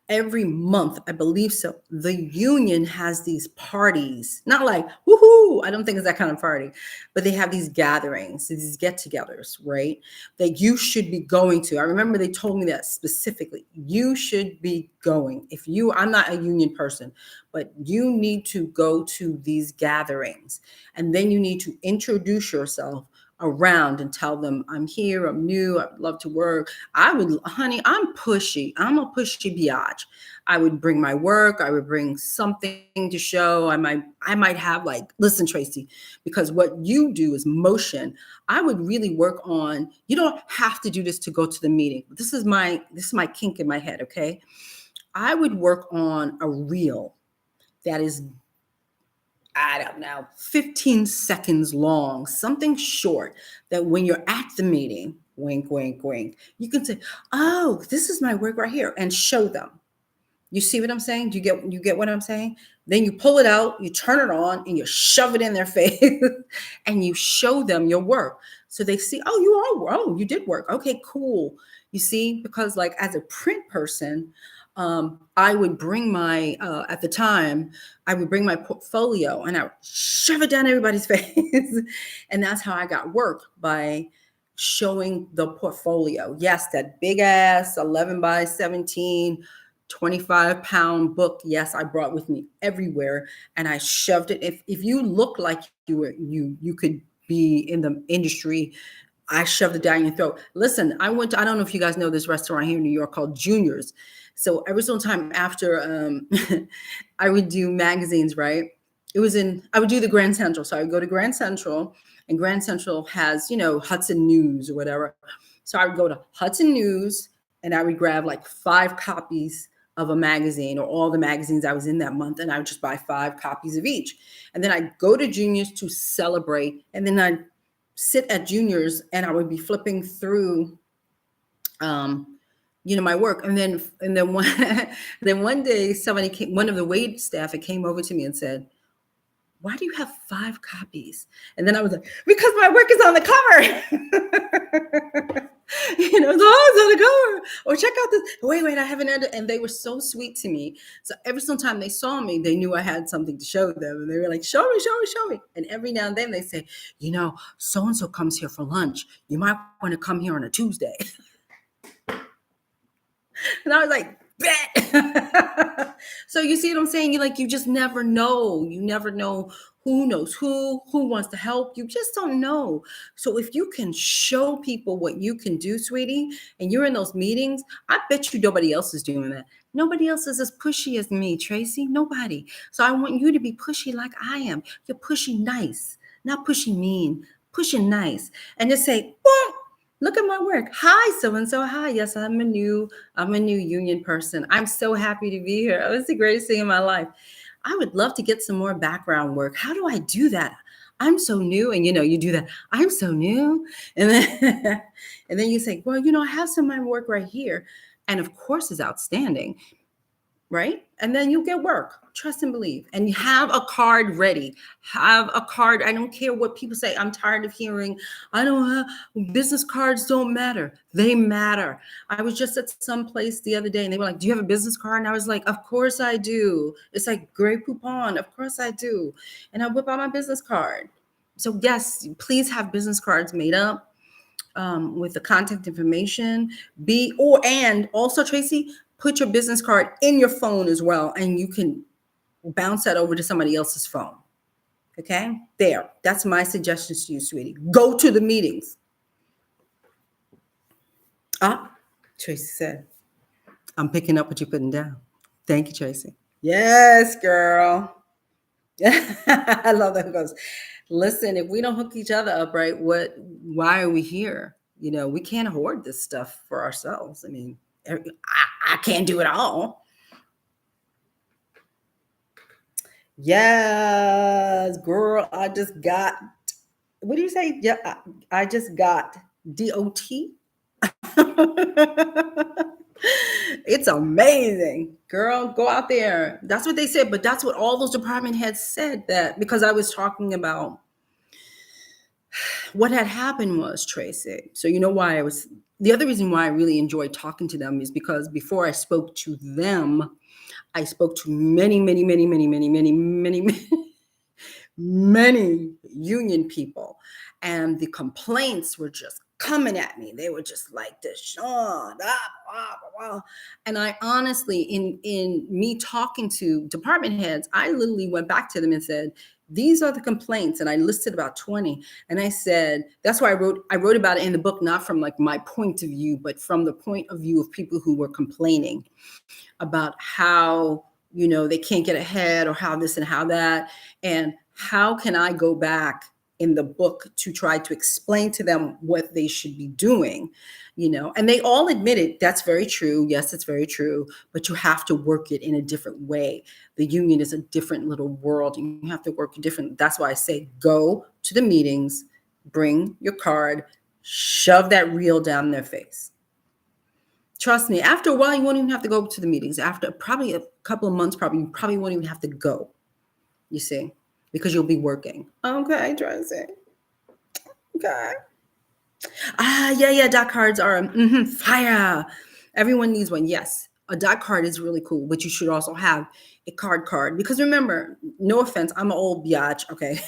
A: every month, I believe so, the union has these parties, not like, woohoo, I don't think it's that kind of party, but they have these gatherings, these get-togethers, right? That you should be going to. I remember they told me that specifically. You should be going. I'm not a union person, but you need to go to these gatherings. And then you need to introduce yourself around and tell them, I'm here, I'm new, I'd love to work. I'm pushy. I'm a pushy biatch. I would bring my work. I would bring something to show. I might have listen, Tracy, because what you do is motion. I would really work on, you don't have to do this to go to the meeting. This is my kink in my head, okay? I would work on a reel that is, I don't know, 15 seconds long, something short, that when you're at the meeting, wink, wink, wink, you can say, oh, this is my work right here, and show them. You see what I'm saying? Do you get what I'm saying? Then you pull it out, you turn it on, and you shove it in their face, and you show them your work. So they see, you did work. Okay, cool. You see, because as a print person, I would bring at the time, I would bring my portfolio and I would shove it down everybody's face. And that's how I got work, by showing the portfolio. Yes, that big ass 11 by 17, 25-pound book. Yes, I brought with me everywhere, and I shoved it. If you look like you could be in the industry, I shoved it down your throat. Listen, I don't know if you guys know this restaurant here in New York called Junior's. So every single time after I would do magazines, right? I would do the Grand Central. So I would go to Grand Central, and Grand Central has, Hudson News or whatever. So I would go to Hudson News, and I would grab like 5 copies of a magazine or all the magazines I was in that month, and I would just buy 5 copies of each. And then I'd go to Junior's to celebrate, and then I'd sit at Junior's and I would be flipping through my work. And then one day one of the wait staff came over to me and said, "Why do you have 5 copies?" And then I was like, "Because my work is on the cover." It's on the cover. Or check out this. Wait, I haven't ended. And they were so sweet to me. So every single time they saw me, they knew I had something to show them. And they were like, "Show me." And every now and then they say, "So-and-so comes here for lunch. You might want to come here on a Tuesday." And I was like, "Bet." So you see what I'm saying? You just never know. You never know who knows who wants to help. You just don't know. So if you can show people what you can do, sweetie, and you're in those meetings, I bet you nobody else is doing that. Nobody else is as pushy as me, Tracy. Nobody. So I want you to be pushy like I am. You're pushy nice, not pushy mean, pushing nice. And just say, "Boom. Look at my work. Hi, so-and-so. Hi. Yes, I'm a new union person. I'm so happy to be here. Oh, it's the greatest thing in my life. I would love to get some more background work. How do I do that? I'm so new." And you do that. "I'm so new." And then and then you say, "Well, I have some of my work right here." And of course it's outstanding. Right? And then you'll get work. Trust and believe. And you have a card ready. Have a card. I don't care what people say. I'm tired of hearing, "I don't have business cards don't matter." They matter. I was just at some place the other day and they were like, "Do you have a business card?" And I was like, "Of course I do." It's like Grey Poupon. Of course I do. And I whip out my business card. So yes, please have business cards made up. With the contact information, and also, Tracy, put your business card in your phone as well, and you can bounce that over to somebody else's phone. Okay, there. That's my suggestions to you, sweetie. Go to the meetings. Tracy said, "I'm picking up what you're putting down." Thank you, Tracy. Yes, girl. I love that. It goes, "Listen, if we don't hook each other up, right, why are we here? We can't hoard this stuff for ourselves. I mean, I can't do it all." Yes, girl, I just got, what do you say? Yeah, I just got DOT. It's amazing, girl. Go out there. That's what they said, but that's what all those department heads said, that because I was talking about what had happened was, Tracy. So the other reason why I really enjoyed talking to them is because before I spoke to them, I spoke to many, many, many, many, many, many, many, many, many union people, and the complaints were just coming at me. They were just like, "DeShawn, blah, blah, blah." And I honestly, in me talking to department heads, I literally went back to them and said, "These are the complaints." And I listed about 20. And I said, that's why I wrote about it in the book, not from like my point of view, but from the point of view of people who were complaining about how, they can't get ahead, or how this and how that. And how can I go back in the book to try to explain to them what they should be doing, and they all admitted that's very true. Yes, it's very true, but you have to work it in a different way. The union is a different little world, and you have to work different. That's why I say go to the meetings, bring your card, shove that reel down their face. Trust me, after a while, you won't even have to go to the meetings. After probably a couple of months, you probably won't even have to go, you see, because you'll be working. Okay, Tracy. Okay. Yeah, dot cards are fire. Everyone needs one. Yes, a dot card is really cool, but you should also have a card. Because remember, no offense, I'm an old biatch, okay?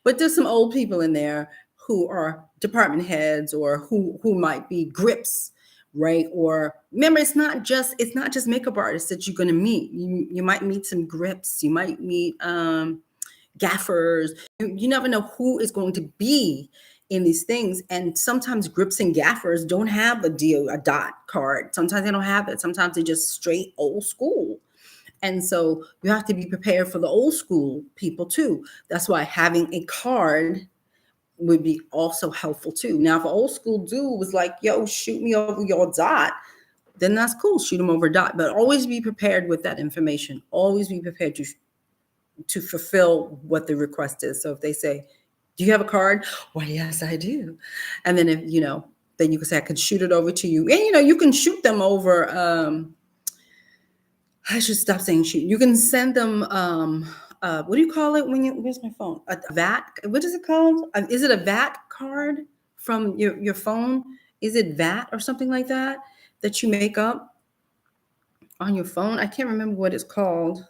A: But there's some old people in there who are department heads or who might be grips, right? Or remember, it's not just makeup artists that you're going to meet. You might meet some grips. You might meet gaffers. You never know who is going to be in these things. And sometimes grips and gaffers don't have a dot card. Sometimes they don't have it. Sometimes they're just straight old school. And so you have to be prepared for the old school people too. That's why having a card would be also helpful too. Now, if an old school dude was like, yo, shoot me over your dot, then that's cool. Shoot them over dot. But always be prepared with that information. Always be prepared to fulfill what the request is. So if they say, do you have a card? Well, yes, I do. And then if, then you can say, I can shoot it over to you. And, you can shoot them over, I should stop saying shoot. You can send them, what do you call it where's my phone? A VAT, what is it called? Is it a VAT card from your phone? Is it VAT or something like that you make up on your phone? I can't remember what it's called,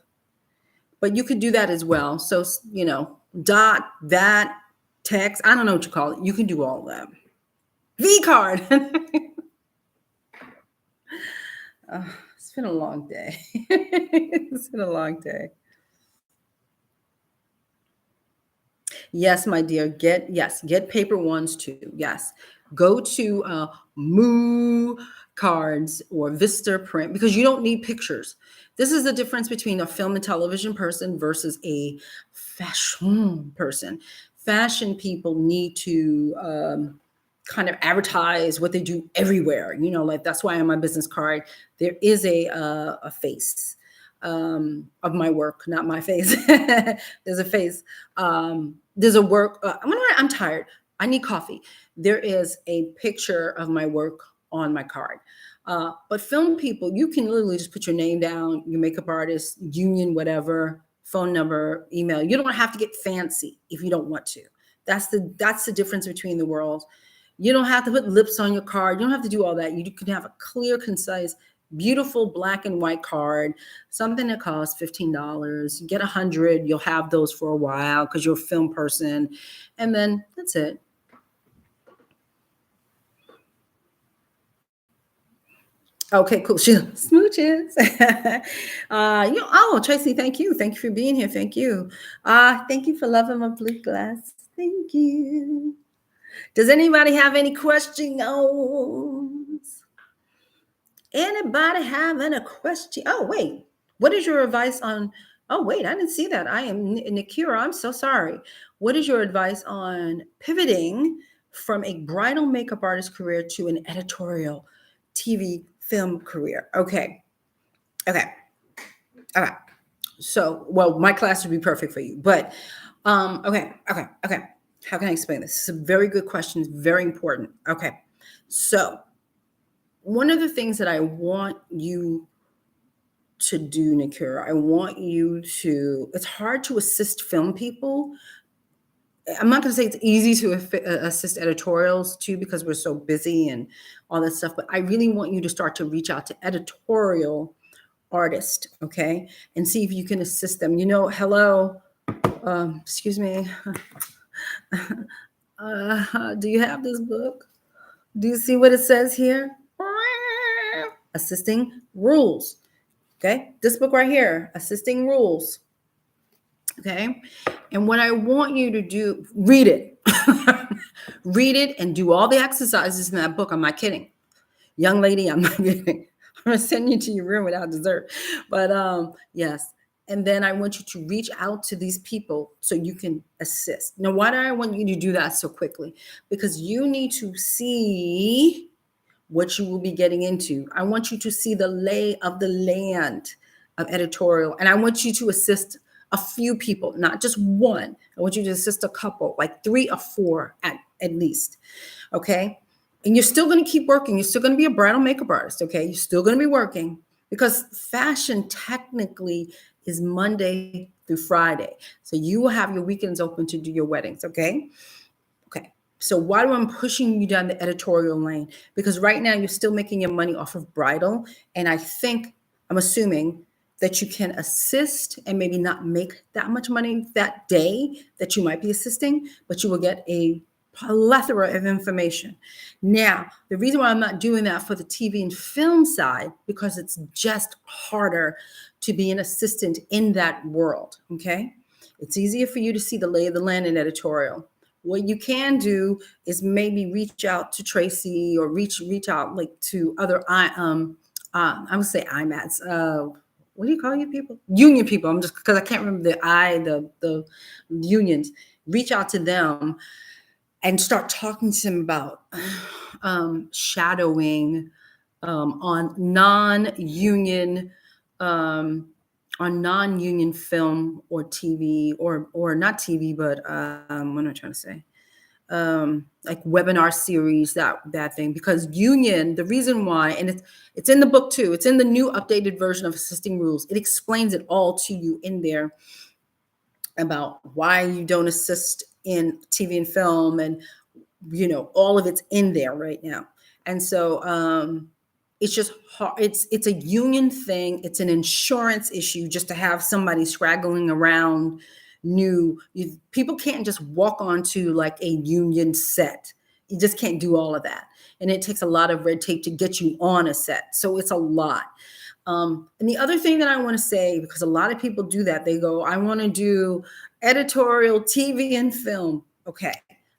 A: but you could do that as well. So, dot, VAT, text, I don't know what you call it. You can do all of that. V card. It's been a long day. It's been a long day. Yes, my dear. Get paper ones too. Yes. Go to Moo Cards or Vista Print because you don't need pictures. This is the difference between a film and television person versus a fashion person. Fashion people need to kind of advertise what they do everywhere. Like that's why on my business card, there is a face of my work, not my face. There's a face. There's a work. I'm tired. I need coffee. There is a picture of my work on my card. But film people, you can literally just put your name down, your makeup artist, union, whatever, phone number, email. You don't have to get fancy if you don't want to. That's the difference between the worlds. You don't have to put lips on your card. You don't have to do all that. You can have a clear, concise, beautiful black and white card, something that costs $15. You get 100. You'll have those for a while because you're a film person. And then that's it. Okay, cool. Smooches. Tracy, thank you. Thank you for being here. Thank you. Thank you for loving my blue glass. Thank you. Does anybody have any questions? Anybody having a question? Oh, wait. What is your advice on? Oh, wait, I didn't see that. I am Nikira. I'm so sorry. What is your advice on pivoting from a bridal makeup artist career to an editorial TV film career? Okay. So, well, my class would be perfect for you, but okay. How can I explain this? It's a very good question. It's very important. Okay. So one of the things that I want you to do, Nikira, it's hard to assist film people. I'm not going to say it's easy to assist editorials too, because we're so busy and all that stuff, but I really want you to start to reach out to editorial artists, okay? And see if you can assist them. Hello, excuse me. Do you have this book? Do you see what it says here? Assisting Rules. Okay, this book right here, Assisting Rules. Okay, and what I want you to do, read it. Read it and do all the exercises in that book. I'm not kidding. Young lady, I'm not kidding. I'm going to send you to your room without dessert. But yes. And then I want you to reach out to these people so you can assist. Now, why do I want you to do that so quickly? Because you need to see what you will be getting into. I want you to see the lay of the land of editorial. And I want you to assist a few people, not just one. I want you to assist a couple, like 3 or 4 at least. Okay. And you're still going to keep working. You're still going to be a bridal makeup artist. Okay. You're still going to be working because fashion technically is Monday through Friday. So you will have your weekends open to do your weddings. Okay. Okay. So why do I'm pushing you down the editorial lane? Because right now you're still making your money off of bridal. And I'm assuming that you can assist and maybe not make that much money that day that you might be assisting, but you will get a plethora of information. Now, the reason why I'm not doing that for the TV and film side, because it's just harder to be an assistant in that world, okay? It's easier for you to see the lay of the land in editorial. What you can do is maybe reach out to Tracy or reach out like to other I would say IMATs. What do you call you people? Union people. I'm just because I can't remember the unions. Reach out to them and start talking to them about shadowing on non-union film or TV or not TV, but what am I trying to say? Like webinar series, that thing, because union, the reason why, and it's in the book too, it's in the new updated version of Assisting Rules. It explains it all to you in there about why you don't assist in TV and film, and all of it's in there right now. And so it's just hard. It's a union thing. It's an insurance issue just to have somebody straggling around people can't just walk onto like a union set. You just can't do all of that. And it takes a lot of red tape to get you on a set. So it's a lot. And the other thing that I want to say, because a lot of people do that, they go, I want to do editorial, TV and film. Okay,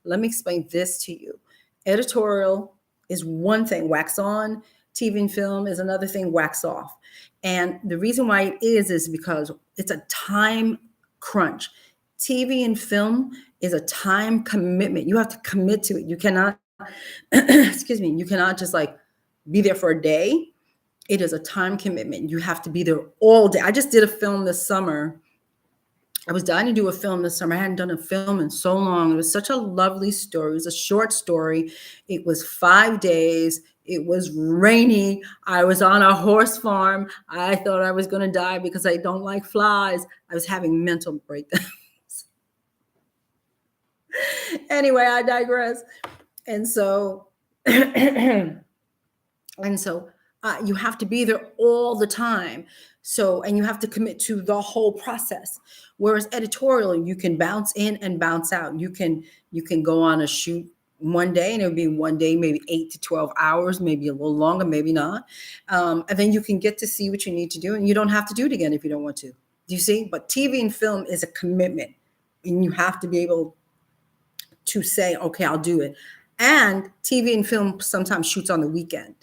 A: let me explain this to you. Editorial is one thing, wax on. TV and film is another thing, wax off. And the reason why it is because it's a time crunch. TV and film is a time commitment. You have to commit to it. You cannot, excuse me, you cannot just like be there for a day. It is a time commitment. You have to be there all day. I just did a film this summer. I was dying to do a film this summer. I hadn't done a film in so long. It was such a lovely story. It was a short story. It was 5 days. It was rainy. I was on a horse farm. I thought I was going to die because I don't like flies. I was having mental breakdowns. Anyway, I digress. And so, you have to be there all the time. So, and you have to commit to the whole process. Whereas editorial, you can bounce in and bounce out. You can go on a shoot one day, and it'll be one day, maybe 8 to 12 hours, maybe a little longer, maybe not. And then you can get to see what you need to do, and you don't have to do it again if you don't want to. Do you see? But TV and film is a commitment, and you have to be able to say, okay, I'll do it. And TV and film sometimes shoots on the weekend.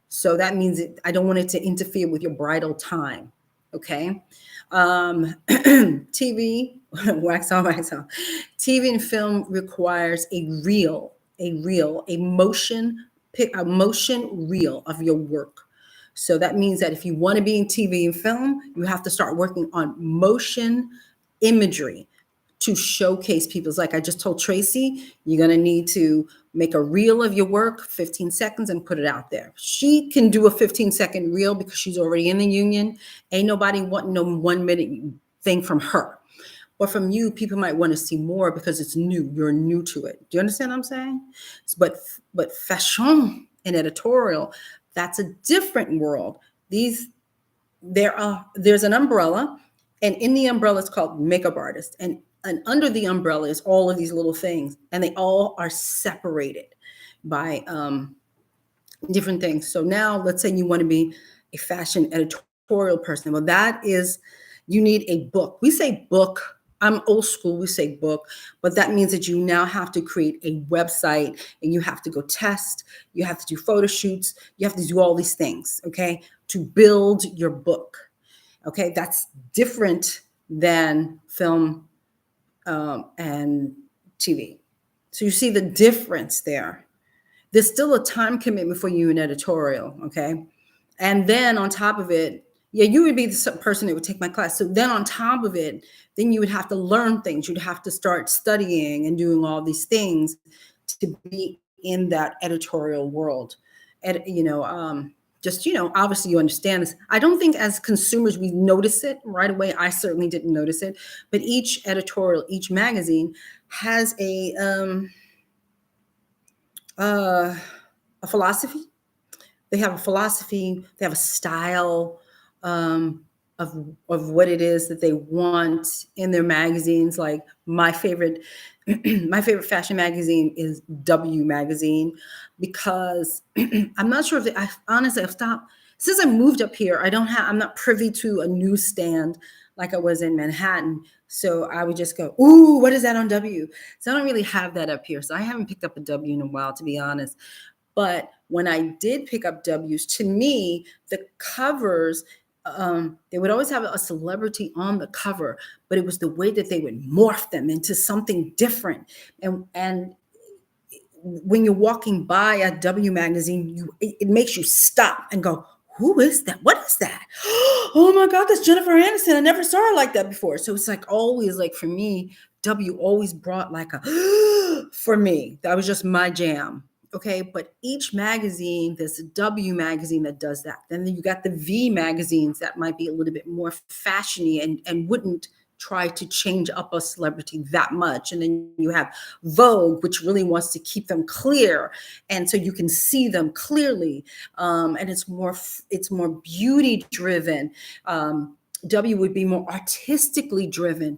A: So that means I don't want it to interfere with your bridal time. Okay. TV, wax on, wax on. TV and film requires a motion reel of your work. So that means that if you want to be in TV and film, you have to start working on motion imagery to showcase people's, like I just told Tracy, you're going to need to make a reel of your work, 15 seconds, and put it out there. She can do a 15-second reel because she's already in the union. Ain't nobody wanting no 1 minute thing from her. Or from you, people might want to see more because it's new. You're new to it. Do you understand what I'm saying? But fashion and editorial, that's a different world. There's an umbrella, and in the umbrella it's called makeup artist. And under the umbrella is all of these little things, and they all are separated by different things. So now let's say you want to be a fashion editorial person. Well, that is, you need a book. We say book. I'm old school. We say book, but that means that you now have to create a website, and you have to go test. You have to do photo shoots. You have to do all these things, okay, to build your book. Okay, that's different than film and TV. So you see the difference there. There's still a time commitment for you in editorial, okay? And then on top of it, yeah, you would be the person that would take my class. So then on top of it, then you would have to learn things. You'd have to start studying and doing all these things to be in that editorial world. And, obviously you understand this. I don't think as consumers we notice it right away. I certainly didn't notice it, but each editorial, each magazine has a philosophy. They have a philosophy. They have a style. of what it is that they want in their magazines. Like my favorite my favorite fashion magazine is W magazine, because I'm not sure if I honestly I've stopped since I moved up here. I'm not privy to a newsstand like I was in Manhattan. So I would just go, ooh, what is that on W? So I don't really have that up here. So I haven't picked up a W in a while, to be honest. But when I did pick up W's, to me, the covers, they would always have a celebrity on the cover, but it was the way that they would morph them into something different. And when you're walking by a W magazine, it makes you stop and go, who is that? What is that? Oh my God, that's Jennifer Aniston. I never saw her like that before. So it's like always, like for me, W always brought like a, for me, that was just my jam. Okay. But each magazine, there's a W magazine that does that. Then you got the V magazines that might be a little bit more fashiony and wouldn't try to change up a celebrity that much. And then you have Vogue, which really wants to keep them clear, and so you can see them clearly. And it's more beauty driven. W would be more artistically driven.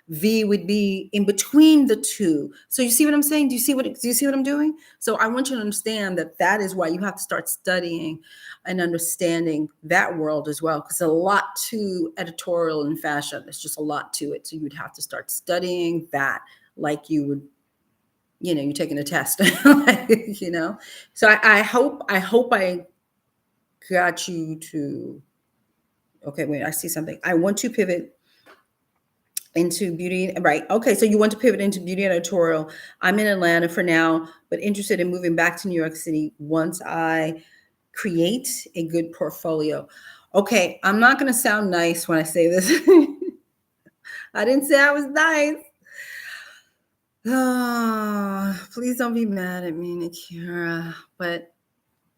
A: V would be in between the two. So you see what I'm saying? Do you see what I'm doing? So I want you to understand that is why you have to start studying and understanding that world as well, because a lot to editorial and fashion. There's just a lot to it. So you'd have to start studying that like you would, you're taking a test, So I hope I got you to. Okay, wait, I see something. I want to pivot into beauty, right? Okay, so you want to pivot into beauty editorial. I'm in Atlanta for now, but interested in moving back to New York City once I create a good portfolio. Okay, I'm not going to sound nice when I say this. I didn't say I was nice. Oh, please don't be mad at me, Nakira, but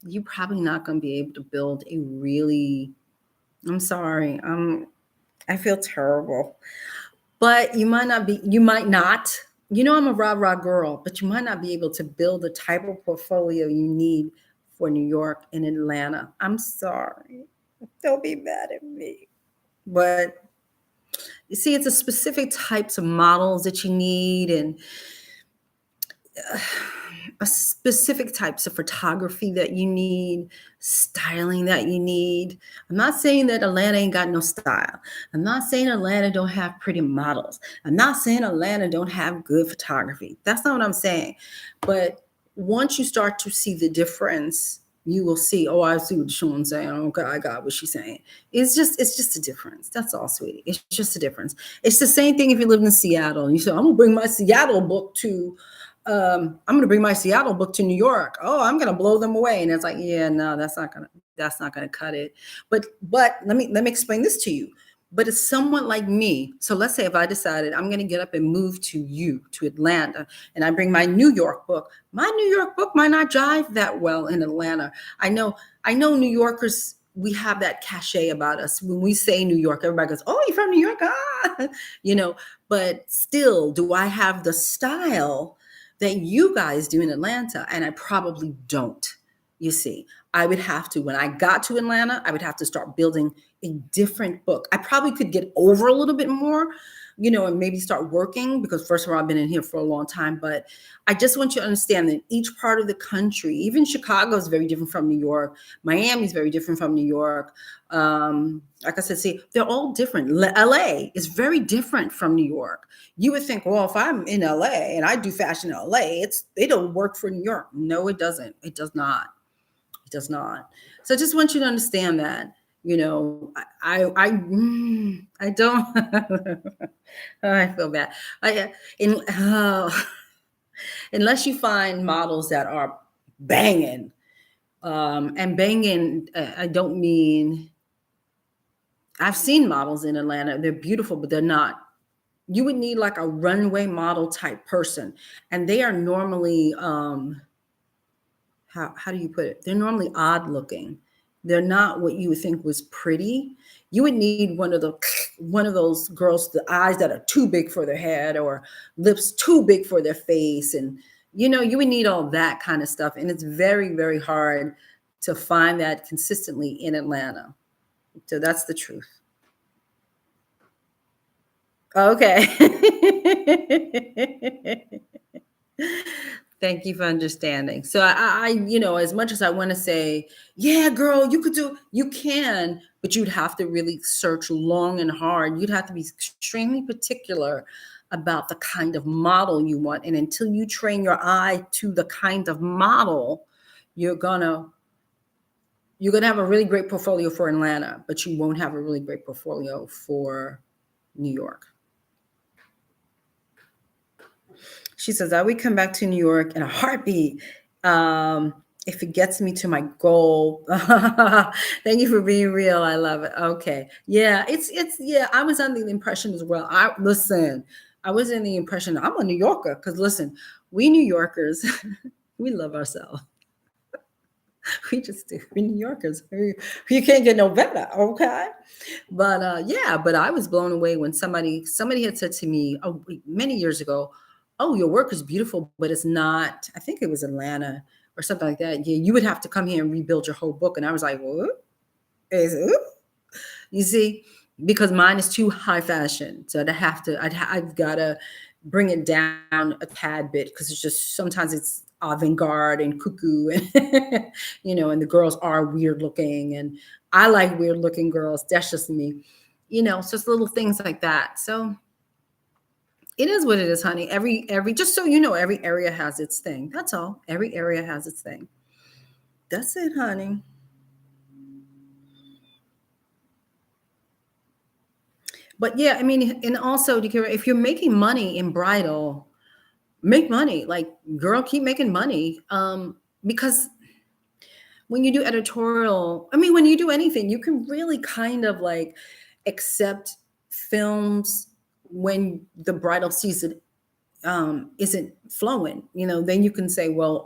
A: you're probably not going to be able to build a really, I'm sorry. I feel terrible, but you might not, I'm a rah girl, but you might not be able to build the type of portfolio you need for New York and Atlanta. I'm sorry. Don't be mad at me. But you see, it's a specific types of models that you need, and a specific types of photography that you need, styling that you need. I'm not saying that Atlanta ain't got no style. I'm not saying Atlanta don't have pretty models. I'm not saying Atlanta don't have good photography. That's not what I'm saying. But once you start to see the difference, you will see, oh, I see what DeShawn's saying. Okay, I got what she's saying. It's just a difference. That's all, sweetie. It's just a difference. It's the same thing if you live in Seattle and you say, I'm gonna bring my Seattle book to New York. Oh, I'm gonna blow them away. And it's like, yeah, no, that's not gonna cut it. But let me explain this to you. But it's someone like me. So let's say if I decided I'm going to get up and move to Atlanta, and I bring my New York book might not jive that well in Atlanta. I know New Yorkers, we have that cachet about us. When we say New York, everybody goes, oh, you're from New York? Ah, but still, do I have the style that you guys do in Atlanta? And I probably don't. You see, I would have to, when I got to Atlanta, I would have to start building a different book. I probably could get over a little bit more, and maybe start working, because first of all, I've been in here for a long time. But I just want you to understand that each part of the country, even Chicago is very different from New York. Miami is very different from New York. Like I said, see, they're all different. LA is very different from New York. You would think, well, if I'm in LA and I do fashion in LA, it don't work for New York. No, it doesn't. It does not. It does not. So I just want you to understand that, I don't, oh, I feel bad. Unless you find models that are banging, and banging, I don't mean, I've seen models in Atlanta. They're beautiful, but they're not. You would need like a runway model type person. And they are normally, how do you put it? They're normally odd looking. They're not what you would think was pretty. You would need one of those girls, the eyes that are too big for their head, or lips too big for their face. And, you would need all that kind of stuff. And it's very, very hard to find that consistently in Atlanta. So that's the truth. Okay. Thank you for understanding. So as much as I want to say, yeah, girl, you could do, you can, but you'd have to really search long and hard. You'd have to be extremely particular about the kind of model you want. And until you train your eye to the kind of model, you're gonna have a really great portfolio for Atlanta, but you won't have a really great portfolio for New York. She says, I would come back to New York in a heartbeat if it gets me to my goal. Thank you for being real. I love it. Okay. Yeah, yeah, I was under the impression as well. I was in the impression I'm a New Yorker because listen, we New Yorkers, we love ourselves. We just do. We're New Yorkers. You can't get no better. Okay. But yeah, but I was blown away when somebody had said to me many years ago, oh, your work is beautiful, but it's not, I think it was Atlanta or something like that. Yeah, you would have to come here and rebuild your whole book. And I was like, what? You see, because mine is too high fashion. So I've got to bring it down a tad bit because it's just, sometimes it's avant-garde and cuckoo and, and the girls are weird looking and I like weird looking girls. That's just me, so it's little things like that. So it is what it is, honey. Every just so you know, every area has its thing. That's all. Every area has its thing. That's it, honey. But yeah, I mean, and also, if you're making money in bridal, make money. Like, girl, keep making money. Because when you do editorial, I mean, when you do anything, you can really kind of like accept films when the bridal season isn't flowing, then you can say, well,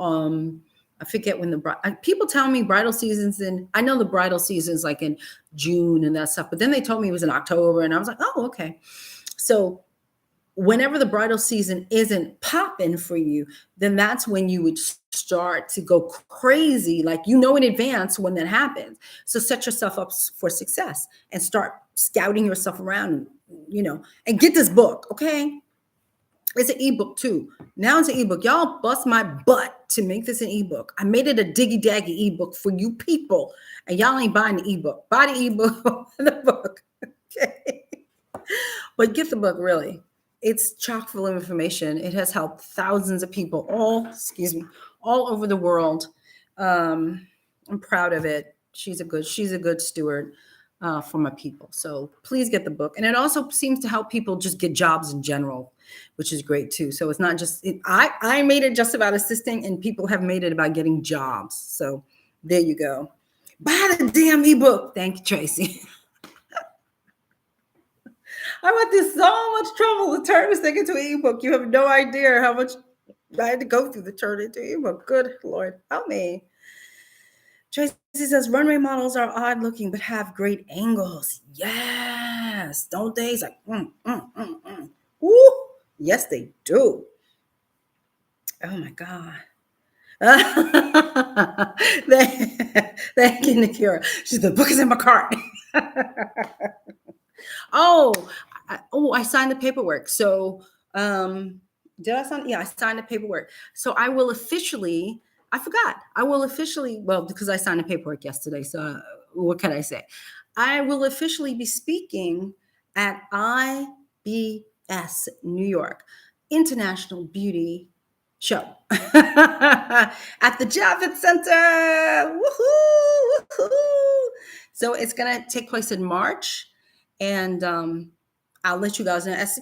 A: I forget when people tell me bridal seasons, and I know the bridal season's like in June and that stuff, but then they told me it was in October, and I was like, oh, okay. So whenever the bridal season isn't popping for you, then that's when you would start to go crazy, like in advance when that happens. So set yourself up for success and start scouting yourself around, and get this book, okay? It's an ebook too. Now it's an ebook. Y'all bust my butt to make this an ebook. I made it a diggy daggy ebook for you people, and y'all ain't buying the ebook. Buy the ebook, the book. Okay. But get the book, really. It's chock full of information. It has helped thousands of people all over the world. I'm proud of it. She's a good steward for my people. So please get the book. And it also seems to help people just get jobs in general, which is great too. So it's not just, I made it just about assisting, and people have made it about getting jobs. So there you go. Buy the damn ebook. Thank you, Tracy. I went through so much trouble to turn this thing into an ebook. You have no idea how much I had to go through to turn it into an ebook. Good Lord, help me. Tracy says runway models are odd looking but have great angles. Yes, don't they? It's like, Ooh, yes, they do. Oh my God. Thank you, Nikira. The book is in my cart. I signed the paperwork. So did I sign? Yeah, I signed the paperwork. So I will officially, I forgot. I will officially, well, because I signed the paperwork yesterday. So what can I say? I will officially be speaking at IBS New York, International Beauty Show at the Javits Center. Woohoo! Woohoo! So it's going to take place in March. And I'll let you guys know as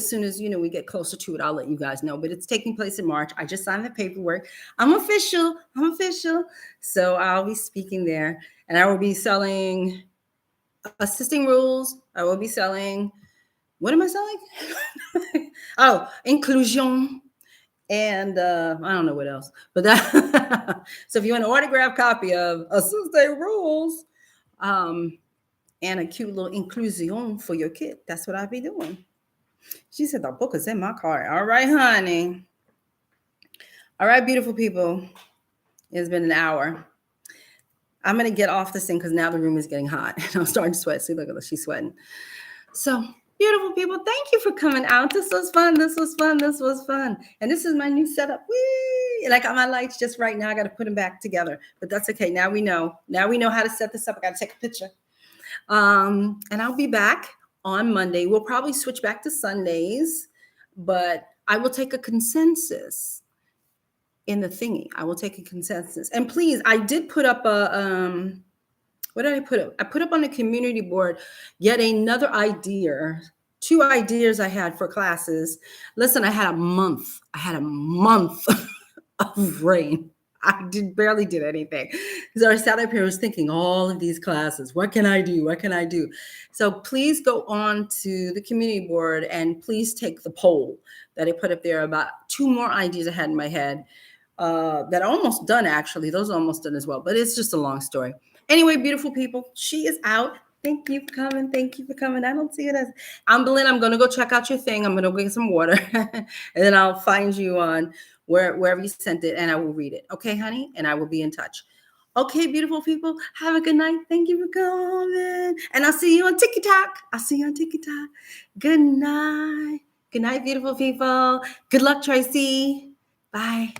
A: soon as we get closer to it. I'll let you guys know. But it's taking place in March. I just signed the paperwork. I'm official. So I'll be speaking there, and I will be selling assisting rules. I will be selling. What am I selling? Oh, inclusion. And I don't know what else. But that. So if you want an autographed copy of Assisting Rules, and a cute little inclusion for your kid, that's what I'll be doing. She said the book is in my car. All right, honey. All right, beautiful people. It's been an hour. I'm going to get off this thing because now the room is getting hot. And I'm starting to sweat. See, look at her. She's sweating. So Beautiful people, thank you for coming out. This was fun. This was fun. This was fun. And this is my new setup. Whee! And I got my lights just right now. I got to put them back together, but that's okay. Now we know. Now we know how to set this up. I got to take a picture. And I'll be back on Monday. We'll probably switch back to Sundays, but I will take a consensus in the thingy. I will take a consensus. And please, I did put up a what did I put up? I put up on the community board yet another idea, 2 ideas I had for classes. Listen, I had a month of rain. I barely did anything. So I sat up here, I was thinking all of these classes. What can I do? What can I do? So please go on to the community board and please take the poll that I put up there about 2 more ideas I had in my head that are almost done, actually. Those are almost done as well, but it's just a long story. Anyway, beautiful people, she is out. Thank you for coming. Thank you for coming. I don't see it as Amberlynn. I'm going to go check out your thing. I'm going to go get some water and then I'll find you on wherever you sent it and I will read it. Okay, honey? And I will be in touch. Okay, beautiful people, have a good night. Thank you for coming. And I'll see you on TikTok. I'll see you on TikTok. Good night. Good night, beautiful people. Good luck, Tracy. Bye.